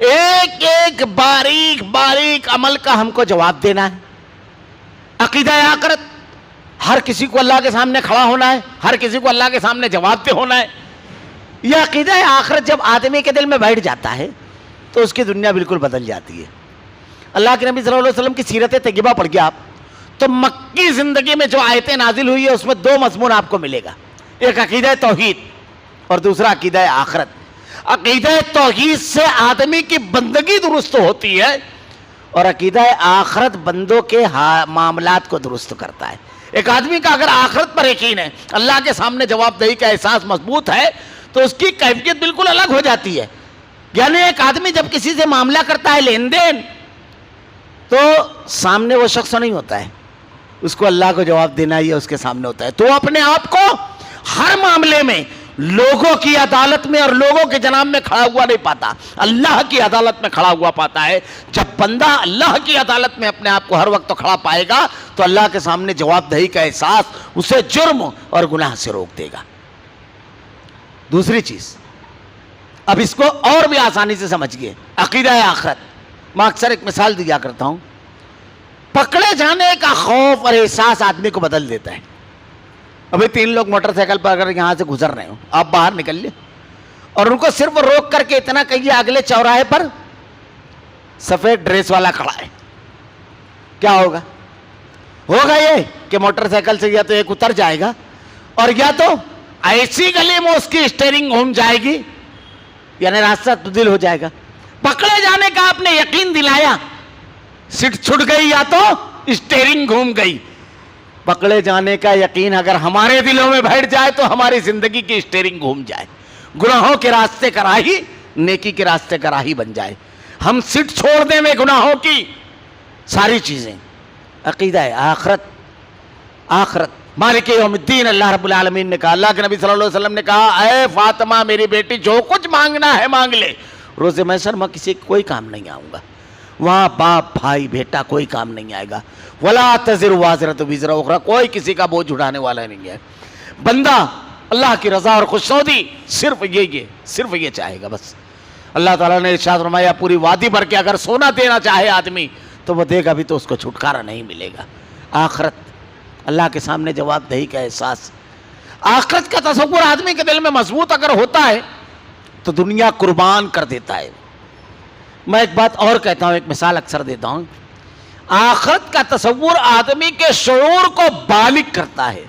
ایک ایک باریک باریک عمل کا ہم کو جواب دینا ہے۔ عقیدہ آخرت، ہر کسی کو اللہ کے سامنے کھڑا ہونا ہے، ہر کسی کو اللہ کے سامنے جواب دہ ہونا ہے۔ یہ عقیدہ آخرت جب آدمی کے دل میں بیٹھ جاتا ہے تو اس کی دنیا بالکل بدل جاتی ہے۔ اللہ کے نبی صلی اللہ علیہ وسلم کی سیرت طیبہ پڑھ گیا آپ تو مکی زندگی میں جو آیتیں نازل ہوئی ہے اس میں دو مضمون آپ کو ملے گا، ایک عقیدہ توحید اور دوسرا عقیدہ آخرت۔ عقیدہ توحید سے آدمی کی بندگی درست ہوتی ہے، اور عقیدہ آخرت بندوں کے معاملات کو درست کرتا ہے۔ ایک آدمی کا اگر آخرت پر یقین ہے, اللہ کے سامنے جواب دہی کا احساس مضبوط ہے, تو اس کی کیفیت بالکل الگ ہو جاتی ہے. یعنی ایک آدمی جب کسی سے معاملہ کرتا ہے لین دین, تو سامنے وہ شخص نہیں ہوتا ہے, اس کو اللہ کو جواب دینا ہی ہے, اس کے سامنے ہوتا ہے. تو اپنے آپ کو ہر معاملے میں لوگوں کی عدالت میں اور لوگوں کے جناب میں کھڑا ہوا نہیں پاتا, اللہ کی عدالت میں کھڑا ہوا پاتا ہے. جب بندہ اللہ کی عدالت میں اپنے آپ کو ہر وقت کھڑا پائے گا, تو اللہ کے سامنے جواب دہی کا احساس اسے جرم اور گناہ سے روک دے گا. دوسری چیز, اب اس کو اور بھی آسانی سے سمجھئے, عقیدہ آخرت. میں اکثر ایک مثال دیا کرتا ہوں. پکڑے جانے کا خوف اور احساس آدمی کو بدل دیتا ہے. ابھی 3 لوگ موٹر سائیکل پر اگر یہاں سے گزر رہے ہو, آپ باہر نکل لیں اور ان کو صرف روک کر کے اتنا کہیے اگلے چوراہے پر سفید ڈریس والا کھڑا ہے, کیا ہوگا؟ ہوگا یہ کہ موٹر سائیکل سے یا تو ایک اتر جائے گا, اور یا تو ایسی گلی میں اس کی اسٹیئرنگ گھوم جائے گی, یعنی راستہ تبدیل ہو جائے گا. پکڑے جانے کا آپ نے یقین دلایا, سیٹ چھٹ گئی یا تو اسٹیئرنگ گھوم گئی. پکڑے جانے کا یقین اگر ہمارے دلوں میں بیٹھ جائے تو ہماری زندگی کی اسٹیئرنگ گھوم جائے, گناہوں کے راستے کا راہی نیکی کے راستے کا راہی بن جائے, ہم سیٹ چھوڑ دیں میں گناہوں کی ساری چیزیں. عقیدہ ہے آخرت. آخرت مالک یوم الدین, اللہ رب العالمین نے کہا, اللہ کے نبی صلی اللہ علیہ وسلم نے کہا, اے فاطمہ میری بیٹی, جو کچھ مانگنا ہے مانگ لے, روز محشر میں کسی کوئی کام نہیں آؤں گا, وہاں باپ بھائی بیٹا کوئی کام نہیں آئے گا. ولا تزر وازرۃ وزر اخری, کوئی کسی کا بوجھ اٹھانے والا نہیں ہے. بندہ اللہ کی رضا اور خوشنودی صرف یہ چاہے گا بس. اللہ تعالیٰ نے ارشاد فرمایا, پوری وادی بھر کے اگر سونا دینا چاہے آدمی تو وہ دے گا بھی, تو اس کو چھٹکارا نہیں ملے گا. آخرت, اللہ کے سامنے جواب دہی کا احساس. آخرت کا تصور آدمی کے دل میں مضبوط اگر ہوتا ہے تو دنیا قربان کر دیتا ہے. میں ایک بات اور کہتا ہوں, ایک مثال اکثر دیتا ہوں. آخرت کا تصور آدمی کے شعور کو بالغ کرتا ہے,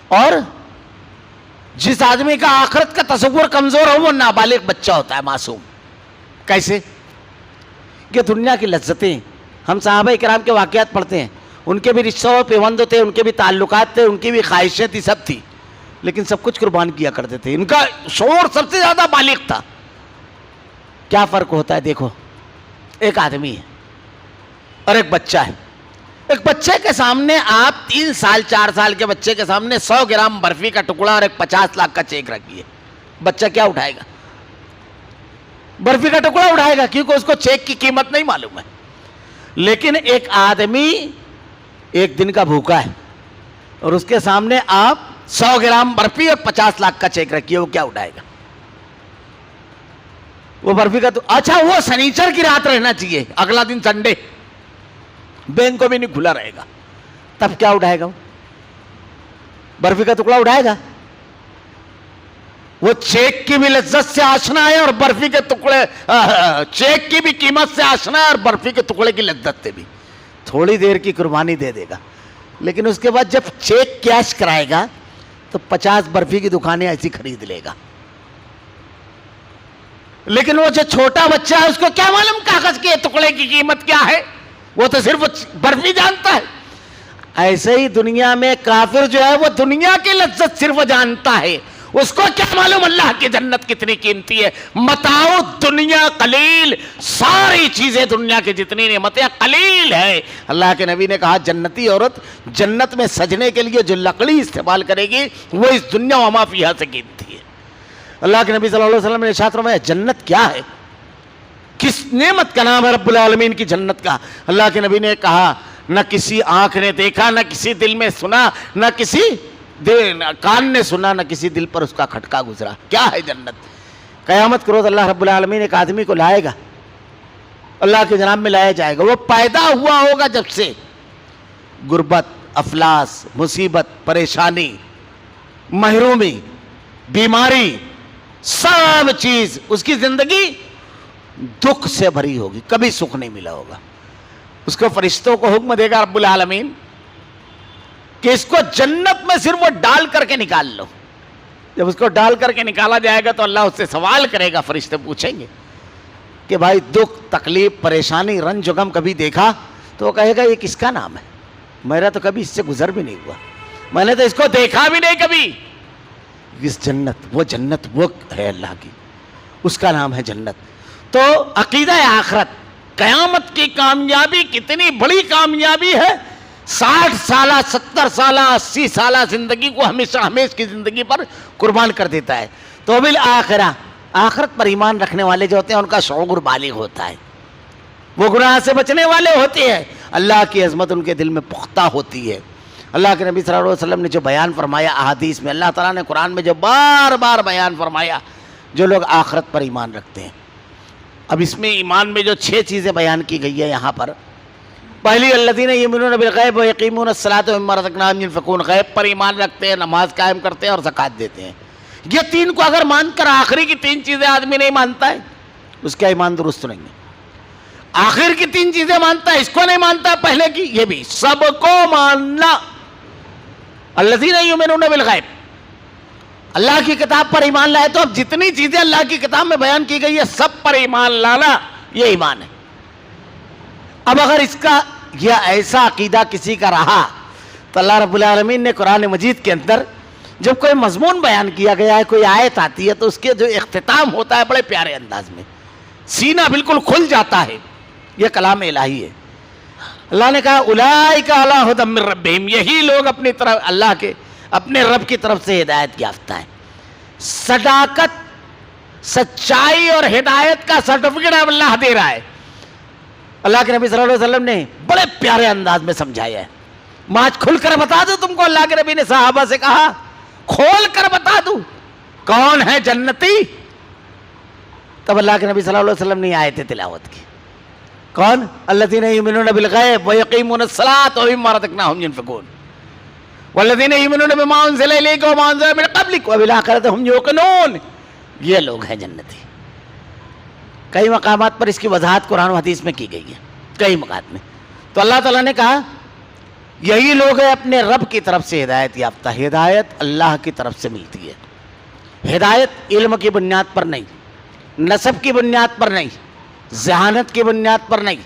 اور جس آدمی کا آخرت کا تصور کمزور ہو وہ نابالغ بچہ ہوتا ہے, معصوم. کیسے؟ کہ دنیا کی لذتیں, ہم صحابہ کرام کے واقعات پڑھتے ہیں, ان کے بھی رشتوں و پیوند تھے, ان کے بھی تعلقات تھے, ان کی بھی خواہشیں تھی, سب تھی, لیکن سب کچھ قربان کیا کرتے تھے. ان کا شعور سب سے زیادہ بالغ تھا. کیا فرق ہوتا ہے؟ دیکھو, ایک آدمی ہے اور ایک بچہ ہے. ایک بچے کے سامنے آپ 3 سال 4 سال کے بچے کے سامنے 100 گرام برفی کا ٹکڑا اور ایک 50 لاکھ کا چیک رکھیے, بچہ کیا اٹھائے گا؟ برفی کا ٹکڑا اٹھائے گا, کیونکہ اس کو چیک کی قیمت نہیں معلوم ہے. لیکن ایک آدمی ایک دن کا بھوکا ہے اور اس کے سامنے آپ 100 گرام برفی اور 50 لاکھ کا چیک رکھیے, وہ کیا اٹھائے گا؟ وہ برفی کا تو اچھا, وہ سنیچر کی رات رہنا چاہیے, اگلا دن سنڈے, بینک کو بھی نہیں کھلا رہے گا, تب کیا اٹھائے گا؟ وہ برفی کا ٹکڑا اٹھائے گا. وہ چیک کی بھی لذت سے آشنا ہے اور برفی کے ٹکڑے, چیک کی بھی قیمت سے آشنا ہے اور برفی کے ٹکڑے کی لذت سے بھی. تھوڑی دیر کی قربانی دے دے گا, لیکن اس کے بعد جب چیک کیش کرائے گا تو 50 برفی کی دکانیں ایسی خرید لے گا. لیکن وہ جو چھوٹا بچہ ہے اس کو کیا معلوم کاغذ کے ٹکڑے کی قیمت کیا ہے؟ وہ تو صرف برفی جانتا ہے. ایسے ہی دنیا میں کافر جو ہے وہ دنیا کی لذت صرف جانتا ہے, اس کو کیا معلوم اللہ کی جنت کتنی قیمتی ہے. متاع دنیا قلیل, ساری چیزیں دنیا کی جتنی نعمتیں قلیل ہے. اللہ کے نبی نے کہا, جنتی عورت جنت میں سجنے کے لیے جو لکڑی استعمال کرے گی وہ اس دنیا و ما فیہا سے قیمتی ہے. اللہ کے نبی صلی اللہ علیہ وسلم نے ارشاد فرمایا, جنت کیا ہے, کس نعمت کا نام ہے رب العالمین کی جنت کا؟ اللہ کے نبی نے کہا, نہ کسی آنکھ نے دیکھا, نہ کسی دل میں سنا, نہ کسی کان نے سنا, نہ کسی دل پر اس کا کھٹکا گزرا. کیا ہے جنت؟ قیامت کے روز اللہ رب العالمین ایک آدمی کو لائے گا, اللہ کے جناب میں لایا جائے گا. وہ پیدا ہوا ہوگا جب سے, غربت, افلاس, مصیبت, پریشانی, محرومی, بیماری, سب چیز اس کی زندگی دکھ سے بھری ہوگی, کبھی سکھ نہیں ملا ہوگا. اس کو فرشتوں کو حکم دے گا رب العالمین کہ اس کو جنت میں صرف وہ ڈال کر کے نکال لو. جب اس کو ڈال کر کے نکالا جائے گا تو اللہ اس سے سوال کرے گا, فرشتے پوچھیں گے کہ بھائی دکھ, تکلیف, پریشانی, رنج و غم کبھی دیکھا؟ تو وہ کہے گا یہ کس کا نام ہے, میرا تو کبھی اس سے گزر بھی نہیں ہوا. میں نے تو اس کو دیکھا بھی نہیں کبھی. اس جنت وہ ہے اللہ کی, اس کا نام ہے جنت. تو عقیدہ آخرت, قیامت کی کامیابی کتنی بڑی کامیابی ہے. 60 سالہ 70 سالہ 80 سالہ زندگی کو ہمیشہ کی زندگی پر قربان کر دیتا ہے. تو بالآخرہ, آخرت پر ایمان رکھنے والے جو ہوتے ہیں ان کا شعور بالغ ہوتا ہے, وہ گناہ سے بچنے والے ہوتے ہیں, اللہ کی عظمت ان کے دل میں پختہ ہوتی ہے. اللہ کے نبی صلی اللہ علیہ وسلم نے جو بیان فرمایا احادیث میں, اللہ تعالیٰ نے قرآن میں جو بار بار بیان فرمایا, جو لوگ آخرت پر ایمان رکھتے ہیں. اب اس میں ایمان میں جو 6 چیزیں بیان کی گئی ہے یہاں پر, پہلی الذین یؤمنون بالغیب ویقیمون الصلاۃ ومما رزقناہم ینفقون, غیب پر ایمان رکھتے ہیں, نماز قائم کرتے ہیں اور زکوٰۃ دیتے ہیں. یہ 3 کو اگر مان کر آخری کی 3 چیزیں آدمی نہیں مانتا ہے, اس کا ایمان درست نہیں ہے. آخر کی 3 چیزیں مانتا ہے, اس کو نہیں مانتا پہلے کی, یہ بھی سب کو ماننا. الذین یؤمنون بالغیب, اللہ کی کتاب پر ایمان لائے. تو اب جتنی چیزیں اللہ کی کتاب میں بیان کی گئی ہے سب پر ایمان لانا یہ ایمان ہے. اب اگر اس کا یہ ایسا عقیدہ کسی کا رہا تو اللہ رب العالمین نے قرآن مجید کے اندر جب کوئی مضمون بیان کیا گیا ہے, کوئی آیت آتی ہے, تو اس کے جو اختتام ہوتا ہے بڑے پیارے انداز میں, سینہ بالکل کھل جاتا ہے. یہ کلام الہی ہے. اللہ نے کہا اولئک علی ھدی من ربہم, یہی لوگ اپنی طرف اللہ کے اپنے رب کی طرف سے ہدایت یافتہ ہیں. صداقت, سچائی اور ہدایت کا سرٹیفکیٹ اللہ دے رہا ہے. اللہ کے نبی صلی اللہ علیہ وسلم نے بڑے پیارے انداز میں سمجھایا ہے. میں آج کھل کر بتا دوں تم کو, اللہ کے نبی نے صحابہ سے کہا کھول کر بتا دوں کون ہے جنتی. تب اللہ کے نبی صلی اللہ علیہ وسلم نے آیتیں تلاوت کی. کون؟ الذین یؤمنون بالغیب ویقیمون الصلاۃ ومما رزقناہم ینفقون والذین یؤمنون بما انزل الیک وما انزل من قبلک وبالآخرۃ ھم یوقنون. یہ لوگ ہیں جنتی. کئی مقامات پر اس کی وضاحت قرآن و حدیث میں کی گئی ہے, کئی مقامات میں. تو اللہ تعالیٰ نے کہا یہی لوگ ہیں اپنے رب کی طرف سے ہدایت یافتہ. ہدایت اللہ کی طرف سے ملتی ہے. ہدایت علم کی بنیاد پر نہیں, نسب کی بنیاد پر نہیں, ذہانت کی بنیاد پر نہیں,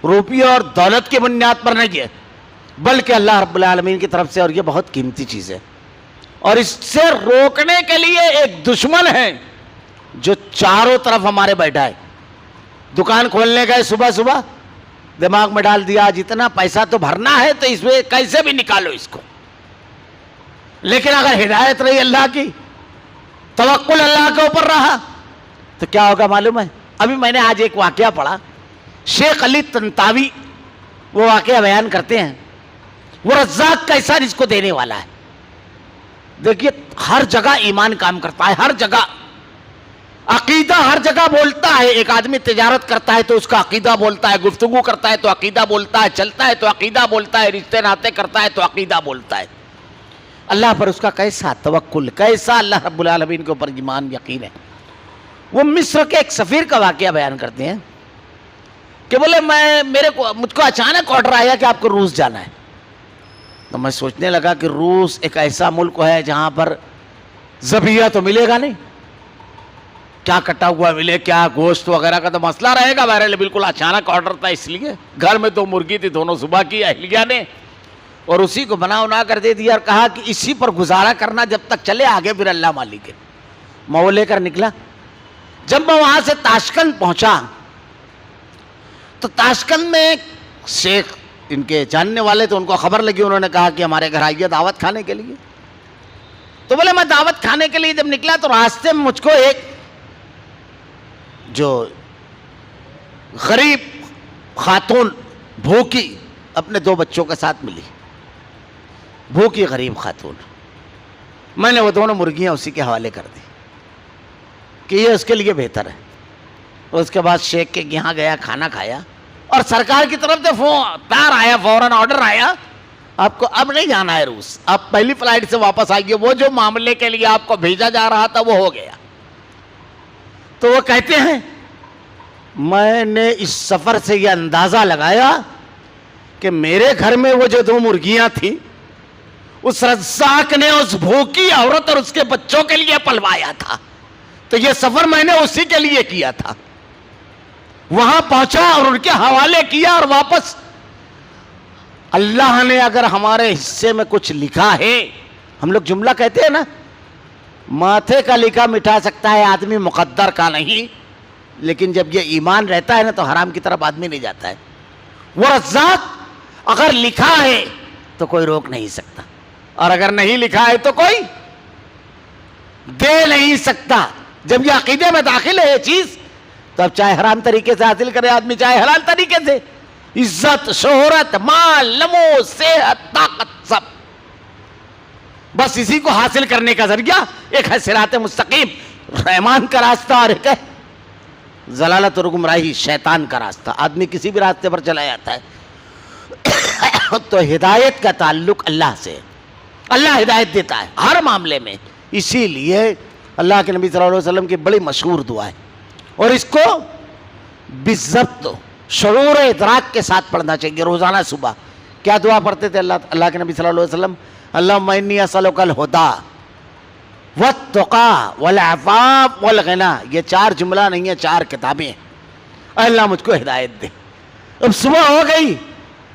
روپیہ اور دولت کی بنیاد پر نہیں ہے, بلکہ اللہ رب العالمین کی طرف سے. اور یہ بہت قیمتی چیز ہے. اور اس سے روکنے کے لیے ایک دشمن ہے جو چاروں طرف ہمارے بیٹھا ہے. دکان کھولنے گئے صبح صبح, دماغ میں ڈال دیا جتنا پیسہ تو بھرنا ہے تو اس میں کیسے بھی نکالو اس کو. لیکن اگر ہدایت رہی اللہ کی, توکل اللہ کے اوپر رہا, تو کیا ہوگا معلوم ہے؟ ابھی میں نے آج ایک واقعہ پڑھا, شیخ علی طنطاوی وہ واقعہ بیان کرتے ہیں. وہ رزاق کیسا رزق دینے والا ہے. دیکھیے ہر جگہ ایمان کام کرتا ہے, ہر جگہ عقیدہ ہر جگہ بولتا ہے. ایک آدمی تجارت کرتا ہے تو اس کا عقیدہ بولتا ہے, گفتگو کرتا ہے تو عقیدہ بولتا ہے, چلتا ہے تو عقیدہ بولتا ہے, رشتے ناطے کرتا ہے تو عقیدہ بولتا ہے. اللہ پر اس کا کیسا توکل, کیسا اللہ رب العالمین کے اوپر ایمان یقین ہے. وہ مصر کے ایک سفیر کا واقعہ بیان کرتے ہیں کہ بولے مجھ کو اچانک آرڈر آیا کہ آپ کو روس جانا ہے. تو میں سوچنے لگا کہ روس ایک ایسا ملک ہے جہاں پر ذبیحہ تو ملے گا نہیں, کیا کٹا ہوا ملے, کیا گوشت وغیرہ کا تو مسئلہ رہے گا. بہرحال بالکل اچانک آرڈر تھا, اس لیے گھر میں 2 مرغی تھی, دونوں صبح کی اہلیہ نے, اور اسی کو بنا کر دے دیا اور کہا کہ اسی پر گزارا کرنا جب تک چلے, آگے پھر اللہ مالک ہے. میں وہ لے کر نکلا. جب میں وہاں سے تاشکند پہنچا تو تاشکند میں شیخ ان کے جاننے والے تو ان کو خبر لگی, انہوں نے کہا کہ ہمارے گھر آئیے دعوت کھانے کے لیے. تو بولے میں دعوت کھانے کے لیے جب نکلا تو راستے میں مجھ کو ایک جو غریب خاتون بھوکی اپنے 2 بچوں کے ساتھ ملی, بھوکی غریب خاتون. میں نے وہ دونوں مرغیاں اسی کے حوالے کر دی کہ یہ اس کے لیے بہتر ہے. اس کے بعد شیخ کے یہاں گیا, کھانا کھایا, اور سرکار کی طرف سے تار آیا, فوراً آرڈر آیا, آپ کو اب نہیں جانا ہے روس, آپ پہلی فلائٹ سے واپس آئیے. وہ جو معاملے کے لیے آپ کو بھیجا جا رہا تھا وہ ہو گیا. تو وہ کہتے ہیں میں نے اس سفر سے یہ اندازہ لگایا کہ میرے گھر میں وہ جو 2 مرغیاں تھیں اس رزاق نے اس بھوکی عورت اور اس کے بچوں کے لیے پلوایا تھا. تو یہ سفر میں نے اسی کے لیے کیا تھا. وہاں پہنچا اور ان کے حوالے کیا اور واپس اللہ نے اگر ہمارے حصے میں کچھ لکھا ہے، ہم لوگ جملہ کہتے ہیں نا، ماتھے کا لکھا مٹا سکتا ہے آدمی، مقدر کا نہیں، لیکن جب یہ ایمان رہتا ہے نا تو حرام کی طرف آدمی نہیں جاتا ہے۔ وہ رزاق اگر لکھا ہے تو کوئی روک نہیں سکتا، اور اگر نہیں لکھا ہے تو کوئی دے نہیں سکتا۔ جب یہ عقیدے میں داخل ہے یہ چیز، تو اب چاہے حرام طریقے سے حاصل کرے آدمی، چاہے حلال طریقے سے، عزت، شہرت، مال، نمو، صحت، طاقت، سب بس اسی کو حاصل کرنے کا ذریعہ ایک ہے صراط مستقیم، رحمان کا راستہ، اور ایک ہے ضلالت اور گمراہی، شیطان کا راستہ۔ آدمی کسی بھی راستے پر چلا جاتا ہے۔ تو ہدایت کا تعلق اللہ سے، اللہ ہدایت دیتا ہے ہر معاملے میں۔ اسی لیے اللہ کے نبی صلی اللہ علیہ وسلم کی بڑی مشہور دعا ہے، اور اس کو بالضبط شعور ادراک کے ساتھ پڑھنا چاہیے روزانہ صبح۔ کیا دعا پڑھتے تھے اللہ کے نبی صلی اللہ علیہ وسلم؟ اللہم انی اسألک الہدی والتقی والعفاف والغنی۔ یہ 4 جملہ نہیں ہے، 4 کتابیں ہیں۔ اے اللہ مجھ کو ہدایت دے۔ اب صبح ہو گئی،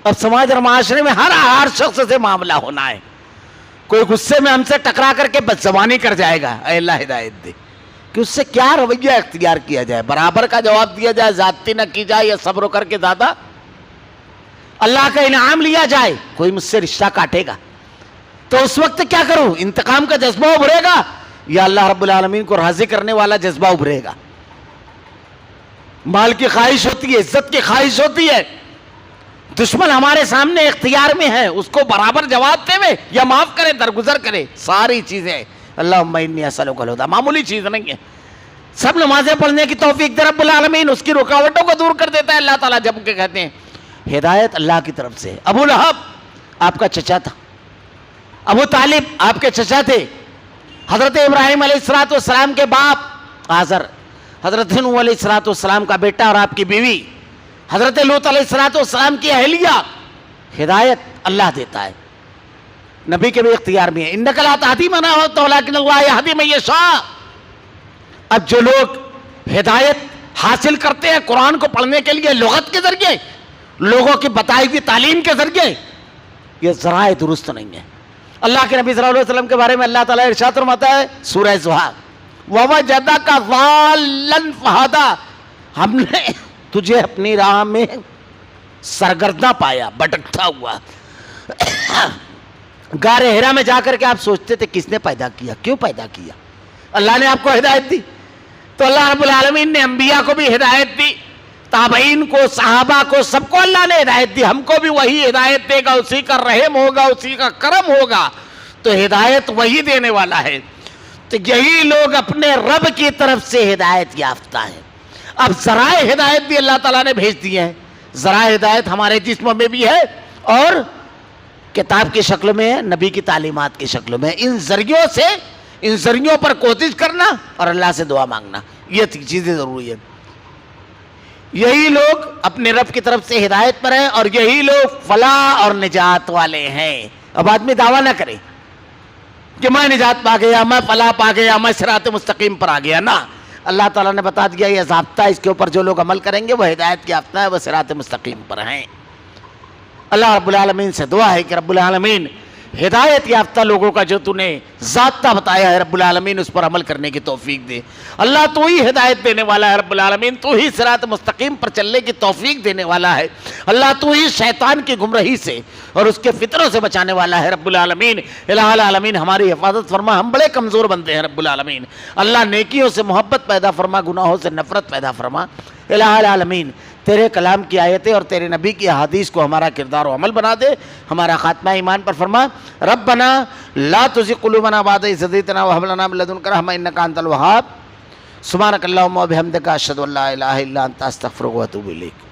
اب سماج اور معاشرے میں ہر شخص سے معاملہ ہونا ہے۔ کوئی غصے میں ہم سے ٹکرا کر کے بدزبانی کر جائے گا، اے اللہ ہدایت دے کہ اس سے کیا رویہ اختیار کیا جائے، برابر کا جواب دیا جائے، زیادتی نہ کی جائے، یا صبر کر کے زیادہ اللہ کا انعام لیا جائے۔ کوئی مجھ سے رشتہ کاٹے گا تو اس وقت کیا کروں؟ انتقام کا جذبہ ابھرے گا یا اللہ رب العالمین کو راضی کرنے والا جذبہ ابھرے گا؟ مال کی خواہش ہوتی ہے، عزت کی خواہش ہوتی ہے، دشمن ہمارے سامنے اختیار میں ہے، اس کو برابر جواب دے میں یا معاف کرے، درگزر کرے، ساری چیزیں اللہم انی اسألک الہدی، معمولی چیز نہیں ہے۔ سب نمازیں پڑھنے کی توفیق دے رب العالمین، اس کی رکاوٹوں کو دور کر دیتا ہے اللہ تعالیٰ، جب کہ کہتے ہیں ہدایت اللہ کی طرف سے۔ ابو لہب آپ کا چچا تھا، ابو طالب آپ کے چچا تھے، حضرت ابراہیم علیہ السلام کے باپ آزر، حضرت نوح علیہ السلام کا بیٹا اور آپ کی بیوی، حضرت لوط علیہ السلام کی اہلیہ۔ ہدایت اللہ دیتا ہے، نبی کے بھی اختیار میں ہے۔ انک لا تہدی من احببت ولکن اللہ یہدی من یشاء۔ اب جو لوگ ہدایت حاصل کرتے ہیں قرآن کو پڑھنے کے لیے لغت کے ذریعے، لوگوں کی بتائی ہوئی تعلیم کے ذریعے، یہ ذرائع درست نہیں ہے۔ اللہ کے نبی صلی اللہ علیہ وسلم کے بارے میں اللہ تعالیٰ ارشاد فرماتا ہے سورہ زحا، وَوَجَدَكَ ضَالًّا فَہَدَىٰ، ہم نے تجھے اپنی راہ میں سرگرداں پایا، بھٹکتا ہوا۔ غار ہرا میں جا کر کے آپ سوچتے تھے کس نے پیدا کیا، کیوں پیدا کیا؟ اللہ نے آپ کو ہدایت دی۔ تو اللہ رب العالمین نے انبیاء کو بھی ہدایت دی، تابعین کو، صحابہ کو، سب کو اللہ نے ہدایت دی۔ ہم کو بھی وہی ہدایت دے گا، اسی کا رحم ہوگا، اسی کا کرم ہوگا۔ تو ہدایت وہی دینے والا ہے۔ تو یہی لوگ اپنے رب کی طرف سے ہدایت یافتہ ہیں۔ اب ذرائع ہدایت بھی اللہ تعالیٰ نے بھیج دیے ہیں۔ ذرائع ہدایت ہمارے جسم میں بھی ہے اور کتاب کی شکل میں ہے، نبی کی تعلیمات کی شکل میں۔ ان ذریعوں سے، ان ذریعوں پر کوشش کرنا اور اللہ سے دعا مانگنا، یہ چیزیں ضروری ہے۔ یہی لوگ اپنے رب کی طرف سے ہدایت پر ہیں، اور یہی لوگ فلاح اور نجات والے ہیں۔ اب آدمی دعویٰ نہ کرے کہ میں نجات پا گیا، میں فلاح پا گیا، میں صراط مستقیم پر آ گیا، نہ، اللہ تعالیٰ نے بتا دیا یہ ضابطہ، اس کے اوپر جو لوگ عمل کریں گے وہ ہدایت کی یافتہ ہے، وہ صراط مستقیم پر ہیں۔ اللہ رب العالمین سے دعا ہے کہ رب العالمین ہدایت یافتہ لوگوں کا جو تو نے ضابطہ بتایا ہے رب العالمین اس پر عمل کرنے کی توفیق دے۔ اللہ تو ہی ہدایت دینے والا ہے رب العالمین، تو ہی صراط مستقیم پر چلنے کی توفیق دینے والا ہے۔ اللہ تو ہی شیطان کی گمراہی سے اور اس کے فطروں سے بچانے والا ہے رب العالمین۔ الہ العالمین ہماری حفاظت فرما، ہم بڑے کمزور بندے ہیں رب العالمین۔ اللہ نیکیوں سے محبت پیدا فرما، گناہوں سے نفرت پیدا فرما۔ الہ العالمین تیرے کلام کی آیتیں اور تیرے نبی کی احادیث کو ہمارا کردار و عمل بنا دے، ہمارا خاتمہ ایمان پر فرما۔ ربنا لا تزغ قلوبنا بعد إذ هديتنا وهب لنا من لدنك رحمة إنك أنت الوهاب۔ سبحانك اللهم وبحمدك أشهد أن لا إله إلا أنت أستغفرك وأتوب إليك۔